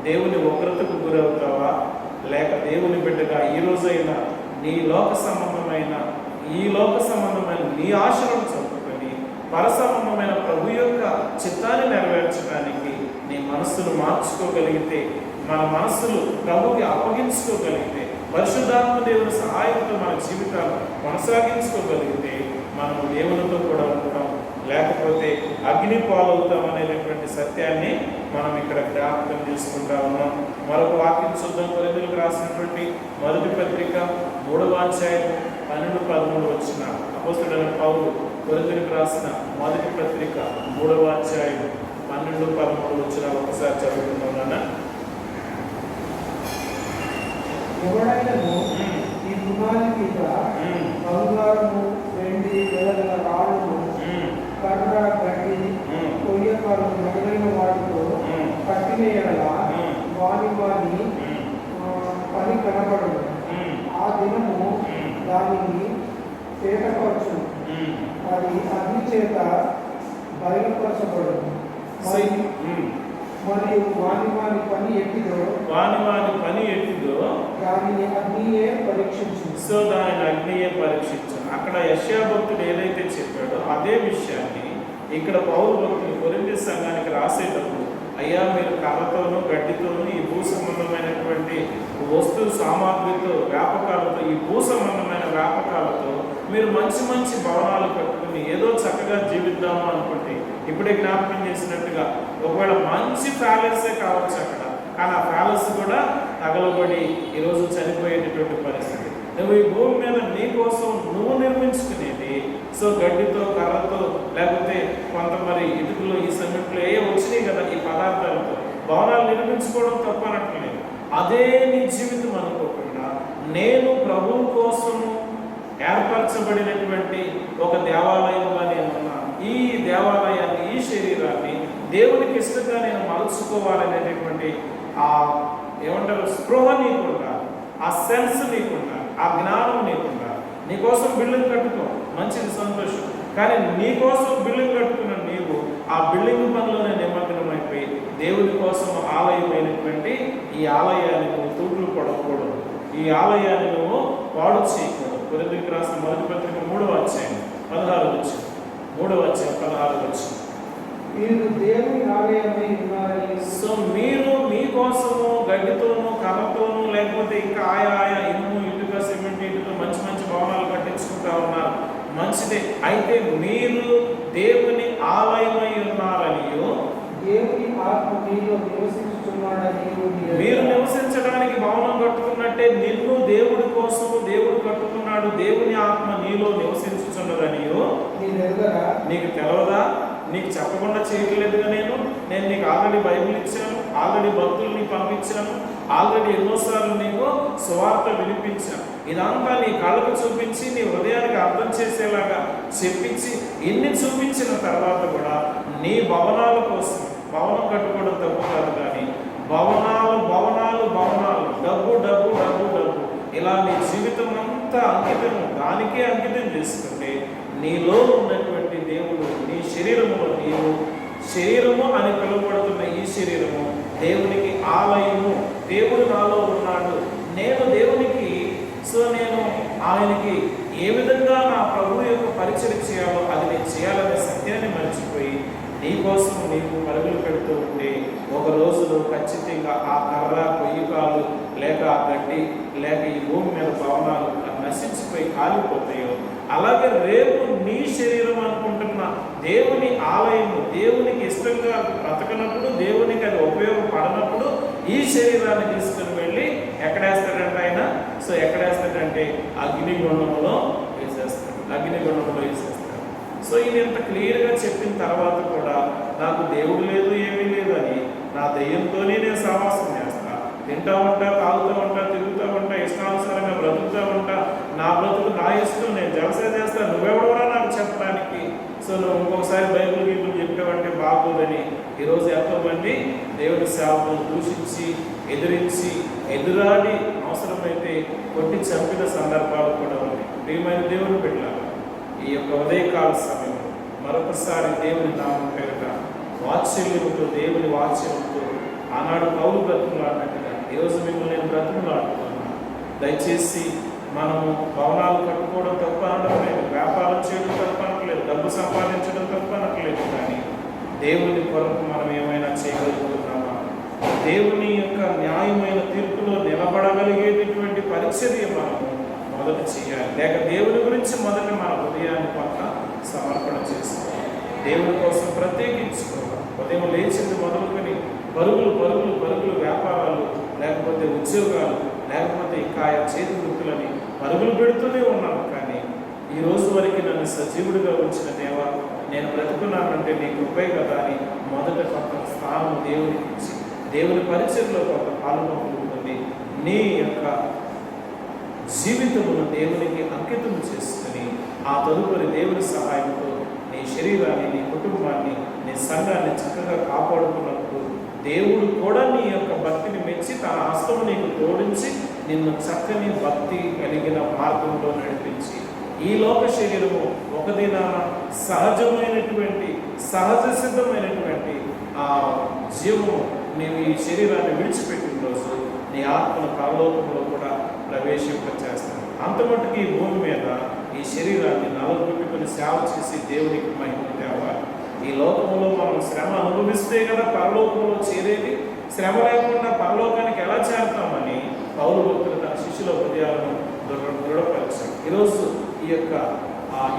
దేవుని ఉగ్రతకు గురవుతావా, లేక దేవుని బిడ్డగా ఈ రోజైనా ఈ లోక సంబంధమైన నీ ఆశలను చదువుకొని పరసంబంధమైన ప్రభు యొక్క చిత్తాన్ని నెరవేర్చడానికి నీ మనస్సును మార్చుకోగలిగితే, మన మనస్సులు ప్రభుకి అప్పగించుకోగలిగితే, పరిశుద్ధాత్మ దేవుని సహాయంతో మన జీవితాన్ని కొనసాగించుకోగలిగితే మనం దేవునితో కూడా ఉంటాం, లేకపోతే అగ్ని పాలవుతాం అనేటటువంటి సత్యాన్ని మనం ఇక్కడ జ్ఞాపకం చేసుకుంటా ఉన్నాం. మరొక వాక్యం చూద్దాం. కొరింథీయులకు రాసినటువంటి మొదటి పత్రిక 3వ అధ్యాయం 12-13 వచ్చిన అపోస్తలుడైన పౌలు కొరింథీయులకు రాసిన మొదటి పత్రిక 3వ అధ్యాయం 12-13 వచ్చిన ఒకసారి చదువుకుంటున్నాను. ఎవడైనను ఈ పునాది మీద బంగారము, వెండి, వెలగల రాళ్ళను, కర్ర, గడ్డి, కొయ్యకాలు మొదలైన వాటితో కట్టిన ఎడల వాని పని కనబడదు. ఆ దినము దానికి తేటపరచును, అది అగ్ని చేత బయలుపరచబడును. మరియు వాని వాని పని ఎట్టిదో దానిని అగ్నియే పరీక్షించును. సో దానిని అగ్నియే పరీక్షించను. అక్కడ యెషయా భక్తుడు ఏదైతే చెప్పాడో అదే విషయాన్ని ఇక్కడ పౌలు భక్తులు కొరింథీ సంఘానికి రాసేటప్పుడు, అయ్యా మీరు కర్రతోనూ గడ్డితోనూ ఈ భూ సంబంధమైనటువంటి వస్తు సామాగ్రితో వ్యాపకాలతో, ఈ భూ సంబంధమైన వ్యాపకాలతో మీరు మంచి మంచి భవనాలు కట్టుకుని ఏదో చక్కగా జీవిద్దాము అనుకుంటే, ఇప్పుడే జ్ఞాపకం చేసినట్టుగా ఒకవేళ మంచి ప్యాలెసే కావచ్చు అక్కడ, కానీ ఆ ప్యాలెస్ కూడా తగలబడి ఈరోజు చనిపోయేటటువంటి పరిస్థితి. నువ్వు ఈ భూమి మీద నీ కోసం నువ్వు నిర్మించుకునేది సో గడ్డితో, కర్రతో, లేకపోతే కొంత మరి ఇటుకలు, ఈ సిమెంట్లు ఏ వచ్చినాయి కదా ఈ పదార్థాలతో భవనాలు నిర్మించుకోవడం తప్పనట్లేదు. అదే నీ జీవితం అనుకోకుండా నేను ప్రభువు కోసము ఏర్పరచబడినటువంటి ఒక దేవాలయంగా నేనున్నాను, ఈ దేవాలయాన్ని, ఈ శరీరాన్ని దేవునికి ఇష్టంగా నేను మలుచుకోవాలనేటటువంటి ఆ ఏమంటారు స్పృహ నీకుండా, ఆ సెన్స్ నీకుండా, ఆ జ్ఞానం నీకుండా. నీకోసం బిల్డింగ్ కట్టుకో, మంచిది, సంతోషం. కానీ నీకోసం బిల్డింగ్ కట్టుకున్న నీవు ఆ బిల్డింగ్ పనిలోనే నిమగ్నమైపోయి దేవుని కోసం ఆలయమైనటువంటి ఈ ఆలయాన్ని నువ్వు తూట్లు పడకూడదు, ఈ ఆలయాన్ని నువ్వు పాడు చేయకూడదు. కొరింథీయులకు రాసిన మొదటి పత్రిక 3వ అధ్యాయం 16వ వచనం, 3వ అధ్యాయం 16వ వచనం. మీరు దేవుని ఆలయమై ఉన్నారని. సో మీరు మీకోసము గడ్డితోనూ, కర్రతోనూ, లేకపోతే ఇంకా ఆయా ఇనుము, ఇటుక, సిమెంట్, ఇటుక మంచి మంచి భవనాలు కట్టించుకుంటా ఉన్నారు, మంచిదే. అయితే మీరు దేవుని ఆలయమై ఉన్నారనియో, దేవుని ఆత్మ మీలో నివసించుచున్నాడని. మీరు నివసించడానికి భవనం కట్టుకున్నట్టే నిన్ను దేవుడి కోసము దేవుడు కట్టుకున్నాడు, దేవుని ఆత్మ నీలో నివసించుచున్నదనియో నీకు తెలవదా? నీకు చెప్పకుండా చేయట్లేదుగా నేను నీకు ఆల్రెడీ బైబిల్ ఇచ్చాను, ఆల్రెడీ భక్తుల్ని పంపించాను, ఆల్రెడీ ఎన్నోసార్లు నీకు సువార్త వినిపించాను. ఇదంతా నీ కళ్ళకు చూపించి, నీ హృదయానికి అర్థం చేసేలాగా చెప్పించి, ఇన్ని చూపించిన తర్వాత కూడా నీ భవనాల కోసం, భవనం కట్టుకోవడం తప్పు కాదు, కానీ భవనాలు భవనాలు భవనాలు, డబ్బు డబ్బు డబ్బు డబ్బు, ఇలా నీ జీవితం అంతా అంకితం, దానికే అంకితం చేసుకుంటే నీలో ఉన్నటువంటి దేవుడు, నీ శరీరములో, నీవు శరీరము అని పిలువబడుతున్న ఈ శరీరము దేవునికి ఆలయము. దేవుడు నాలో ఉన్నాడు, నేను దేవునికి, సో నేను ఆయనకి ఏ విధంగా నా ప్రభువు యొక్క పరిచయం చేయాలో అది నేను చేయాలనే సత్యాన్ని మర్చిపోయి నీ కోసం నీవు పరుగులు పెడుతూ ఉంటే ఒక రోజులో ఖచ్చితంగా ఆ కర్ర, కొయ్యకాలు, లేక ఆ గడ్డి, లేక ఈ భూమి మీద భవనాలు నశించిపోయి కాలిపోతాయో, అలాగే రేపు నీ శరీరం అనుకుంటున్న దేవుని ఆలయము, దేవునికి ఇష్టంగా బ్రతకనప్పుడు, దేవునికి అది ఉపయోగపడనప్పుడు ఈ శరీరాన్ని తీసుకుని వెళ్ళి ఎక్కడేస్తాడంటే ఆయన, సో ఎక్కడేస్తాడంటే అగ్నిగుండంలో వేసేస్తాడు, అగ్నిగుండంలో వేసేస్తాడు. సో ఇది ఇంత క్లియర్గా చెప్పిన తర్వాత కూడా నాకు దేవుడు లేదు, ఏమీ లేదు అని నా దెయ్యంతోనే నేను సహవాసం చేస్తా, తింటా ఉంటా, తాగుతూ ఉంటా, తిరుగుతూ ఉంటా, ఇష్టానుసారంగా బ్రతుకుతూ ఉంటా, నా బ్రతుకు నా ఇష్టం, నేను జలసే చేస్తాను, నువ్వెవడవరా నాకు చెప్పడానికి. సో నువ్వు ఇంకొకసారి బైబిల్ గీబుల్ చెప్పావంటే బాగోదని ఈరోజు ఎంతోమంది దేవుడి సేవకులను దూషించి, ఎదిరించి, ఎదురాడి, అవసరమైతే కొట్టి చంపిన సందర్భాలు కూడా ఉన్నాయి. ప్రియమైన దేవుని బిడ్డలారా, ఈ యొక్క ఉదయకాల సమయంలో మరొకసారి దేవుని నామం పేరిట వాత్సల్యముతో, దేవుని వాత్సల్యంతో ఆనాడు పౌలు బ్రతుకులాడినట్టుగా ఈరోజు మిమ్మల్ని నేను బ్రతుకులాడుతున్నాను. దయచేసి మనము భవనాలు కట్టుకోవడం తప్ప అనట్లేదు, వ్యాపారం చేయడం తప్ప అనట్లేదు, డబ్బు సంపాదించడం తప్ప అనట్లేదు, కానీ దేవుని కొరకు మనం ఏమైనా చేయగలుగుతున్నామా? దేవుని యొక్క న్యాయమైన తీర్పులో నిలబడగలిగేటటువంటి పరిచర్య మనము మొదట చేయాలి. లేక దేవుని గురించి మొదట మన హృదయాన్ని కొంత సమర్పణ చేసుకోవాలి, దేవుని కోసం ప్రత్యేకించుకోవాలి. ఉదయం లేచింది మొదలుకొని పరుగులు పరుగులు పరుగులు, వ్యాపారాలు, లేకపోతే ఉద్యోగాలు, లేకపోతే ఇంకా చేతి వృత్తులని పరుగులు పెడుతూనే ఉన్నాను. కానీ ఈ రోజు వరకు నన్ను సజీవుడిగా ఉంచిన దేవా, నేను బ్రతుకున్నానంటే నీ కృపే కదా అని మొదట కొంత స్థానం దేవునికి ఇచ్చి, దేవుని పరిచయంలో కొంత పాల్గొనలు ఉంటుంది. నీ యొక్క జీవితమును దేవునికి అంకితం చేసుకుని ఆ తదుపరి దేవుని సహాయంతో నీ శరీరాన్ని, నీ కుటుంబాన్ని, నీ సంఘాన్ని చక్కగా కాపాడుకున్నప్పుడు దేవుడు కూడా నీ యొక్క భక్తిని మెచ్చి తన హస్తము నీకు తోడించి నిన్ను చక్కని భక్తి కలిగిన మార్గంలో నడిపించి ఈ లోక శరీరము ఒక దినాన సహజమైనటువంటి సహజ సిద్ధమైనటువంటి ఆ జీవము నీవు ఈ శరీరాన్ని విడిచిపెట్టిన రోజు నీ ఆత్మను పరలోకంలో కూడా ప్రవేశింపచేస్తాను. అంతమట్టుకు ఈ భూమి మీద ఈ శరీరాన్ని నలగొట్టుకుని సేవ చేసి దేవునికి మహిమ తేవాలి. ఈ లోకంలో మనం శ్రమ అనుభవిస్తే కదా పరలోకంలో చేరేది. శ్రమ లేకుండా పరలోకానికి ఎలా చేరుతామని పౌలు భక్తులు తన శిష్యుల హృదయాలను దృఢపరిచారు. ఈరోజు ఈ యొక్క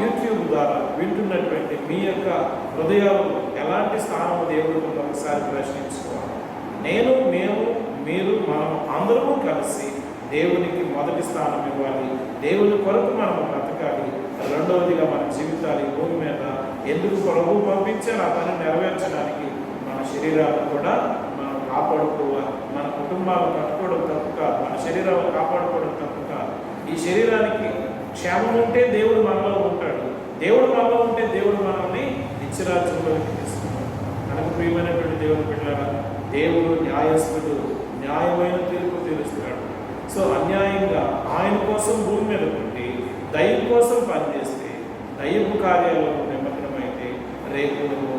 యూట్యూబ్ ద్వారా వింటున్నటువంటి మీ యొక్క హృదయాలు ఎలాంటి స్థానం దేవుడు ఒకసారి ప్రశ్నించుకోవాలి. మేము మీరు మనం అందరము కలిసి దేవునికి మొదటి స్థానం ఇవ్వాలి. దేవుని కొరకు మనం బ్రతకాలి. రెండవదిగా మన జీవితాలు ఈ భూమి మీద ఎందుకు ప్రభువు పంపించారు ఆ పని నెరవేర్చడానికి మన శరీరాలను కూడా మనం కాపాడుకోవాలి. మన కుటుంబాలను కట్టుకోవడం తప్పు కాదు. మన శరీరాలను కాపాడుకోవడం తప్పు కాదు. ఈ శరీరానికి క్షేమం ఉంటే దేవుడు మనలో ఉంటాడు. దేవుడు మనలో ఉంటే దేవుడు మనల్ని నిత్యరాజ్యంలోకి తీసుకుంటాడు. మనకు ప్రియమైనటువంటి దేవుని బిడ్డలారా, దేవుడు న్యాయస్థుడు, న్యాయమైన తీర్పు తీరుస్తాడు. సో అన్యాయంగా ఆయన కోసం భూమి మీద పుట్టి దైవం కోసం పనిచేస్తే, దైవపు కార్యాలలో నిమగ్నమైతే రేపు నువ్వు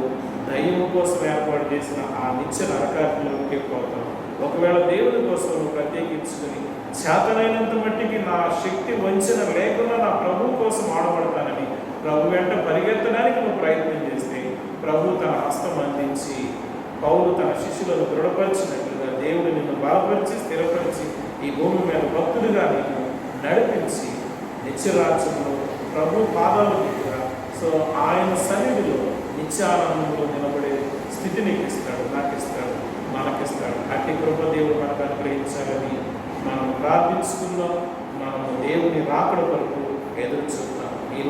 దైవం కోసం ఏర్పాటు చేసిన ఆ నిత్య నరకాగ్నిలోకి పోతావు. ఒకవేళ దేవుని కోసం నువ్వు ప్రత్యేకించుకుని చేతనైనంత మట్టికి నా శక్తి వంచన లేకుండా నా ప్రభు కోసం ఆడబడతానని ప్రభు వెంట పరిగెత్తడానికి నువ్వు ప్రయత్నం చేస్తే ప్రభు తన హస్తం అందించి పౌలు తన శిష్యులను దృఢపరిచినట్లుగా దేవుడు నిన్ను బలపరిచి స్థిరపరిచి ఈ భూమి మీద భక్తుడిగా నీకు నడిపించి నిత్యరాజ్యంలో ప్రభు పాదాల దగ్గర సో ఆయన సన్నిధిలో నిత్యానందంలో నిలబడే స్థితి నీకు ఇస్తాడు, నాకు ఇస్తాడు, మనకిస్తాడు. అట్టి కృప దేవుడు మనకు అనుగ్రహించాలని మనం ప్రార్థించుకుందాం. మనము దేవుని రాకడ వరకు ఎదురు చూద్దాం. ఈ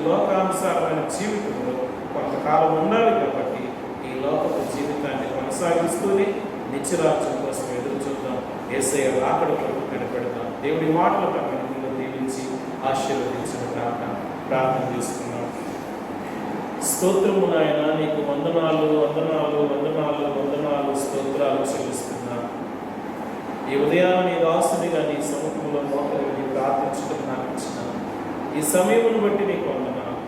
లోకానుసారమైన జీవితంలో కొంతకాలం ఉండాలి కాబట్టి ఈ లోకపు జీవితాన్ని కొనసాగిస్తూనే నిత్యరాజ్యం కోసం ఎదురు చూద్దాం. యేసయ్య రాకడ వరకు కనిపెడదాం. దేవుడి మాటలు మనలో దీవించి ఆశీర్వదించిన ప్రార్థన చేసుకున్నాం. స్తోత్రము నాయన, నీకు వందనాలు వందనాలు వందనాలు వందనాలు స్తోత్రాలు చెల్లిస్తున్నా. ఈ ఉదయాన్ని నీ దాసునిగా నీ సముఖంలో మోకరిని ప్రార్థించడం నాకు ఇచ్చిన ఈ సమయమును బట్టి నీకు వందనాలు.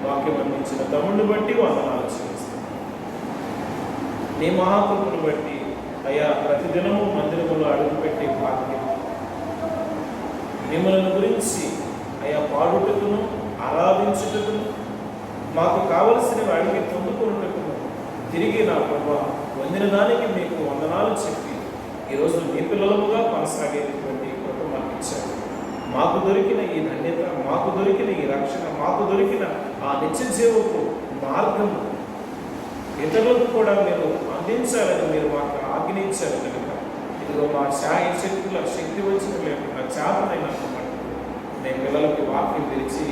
వాక్యం అందించిన తమ్ముడిని బట్టి వందనాలు చెల్లిస్తున్నా. నీ మహాకృపను బట్టి అయ్యా ప్రతిదినము మందిరములో అడుగుపెట్టే భాగ్యం, మిమ్మల్ని గురించి అయ్యా పాడుటకును ఆరాధించుటకును మాకు కావలసినవి అడిగి పొందుకున్నట్టును తిరిగి నా ప్రభా పొందిన దానికి మీకు వందనాలు చెప్పి ఈరోజు మీ పిల్లలుగా కొనసాగేటటువంటి కృప మాకు ఇచ్చారు. మాకు దొరికిన ఈ ధన్యత, మాకు దొరికిన ఈ రక్షణ, మాకు దొరికిన ఆ నిత్య జీవపు మార్గము ఇతరులకు కూడా మీరు అందించాలని మీరు మాకు ఆజ్ఞించారు కనుక ఇదిగో మా శక్తుల శక్తి వచ్చిన లేకుండా చేతనైనంత మటుకు నేను పిల్లలకి వాక్యం తెరిచి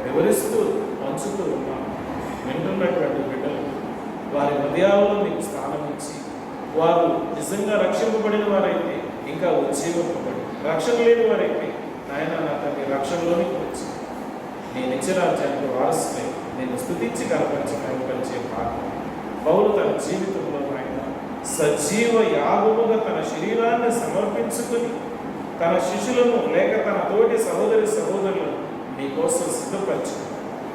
వివరిస్తూ పంచుతూ ఉన్నాను. వింటున్నటువంటి బిడ్డలు వారి హృదయాల్లో మీకు స్థానం ఇచ్చి వారు నిజంగా రక్షింపబడిన వారైతే ఇంకా ఉజ్జీవింపబడి, రక్షణ లేని వారైతే నాయన నా తండ్రి రక్షణలోనికి వచ్చి నీ నిత్యరాజ్యానికి వారసులై నేను స్తుతించి కనపరిచే భాగం పౌలు తన జీవితంలో ఆయన సజీవ యాగముగా తన శరీరాన్ని సమర్పించుకుని తన శిష్యులను లేక తన తోటి సహోదరులను మీకోసం సిద్ధపరిచి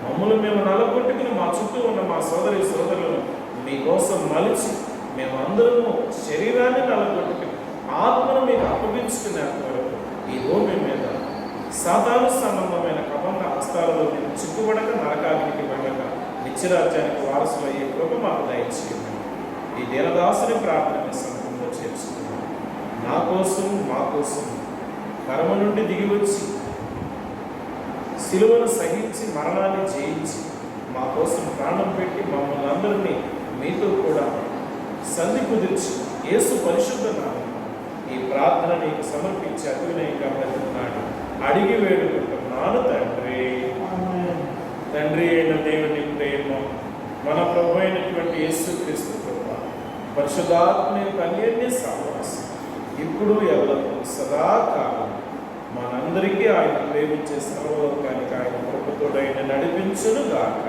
మమ్మల్ని మేము నలగొట్టుకుని మా చుట్టూ ఉన్న మా సోదరులను మీకోసం మలిచి మేమందరము శరీరాన్ని నలగొట్టుకుని ఆత్మను మీకు అప్పగించుకునేంత వరకు ఈ భూమి మీద సాధారణ సంబంధమైన కబంధ హస్తాలలో నేను చిక్కుబడక నరకాగ్నికి వెళ్ళక నిత్యరాజ్యానికి వారసులయ్యే కృప మాకు దయచేయండి. ఈ దీనదాసుని ప్రార్థన సంఘంలో చేర్చుకున్నాను. నా కోసం మా కోసం కర్మ నుండి దిగి వచ్చి సిలువను సహించి మరణాన్ని జయించి మా కోసం ప్రాణం పెట్టి మమ్మల్ని అందరినీ మీతో కూడా సంధి కుదిర్చి యేసు పరిశుద్ధ నామమున ఈ ప్రార్థన నీకు సమర్పించి అతివినయంగా బ్రతుకున్నాడు అడిగి వేడుకుంటున్నాను తండ్రి. తండ్రి అయిన దేవుని ప్రేమ, మన ప్రభు అయినటువంటి యేసుక్రీస్తు కృప, పరిశుద్ధాత్మ అన్యోన్య సహవాసం ఇప్పుడు ఎల్లప్పుడూ సదాకాలం మనందరికీ ఆయన ప్రేమించే సర్వలోకానికి ఆయన కృపతోడైన నడిపించును గాక.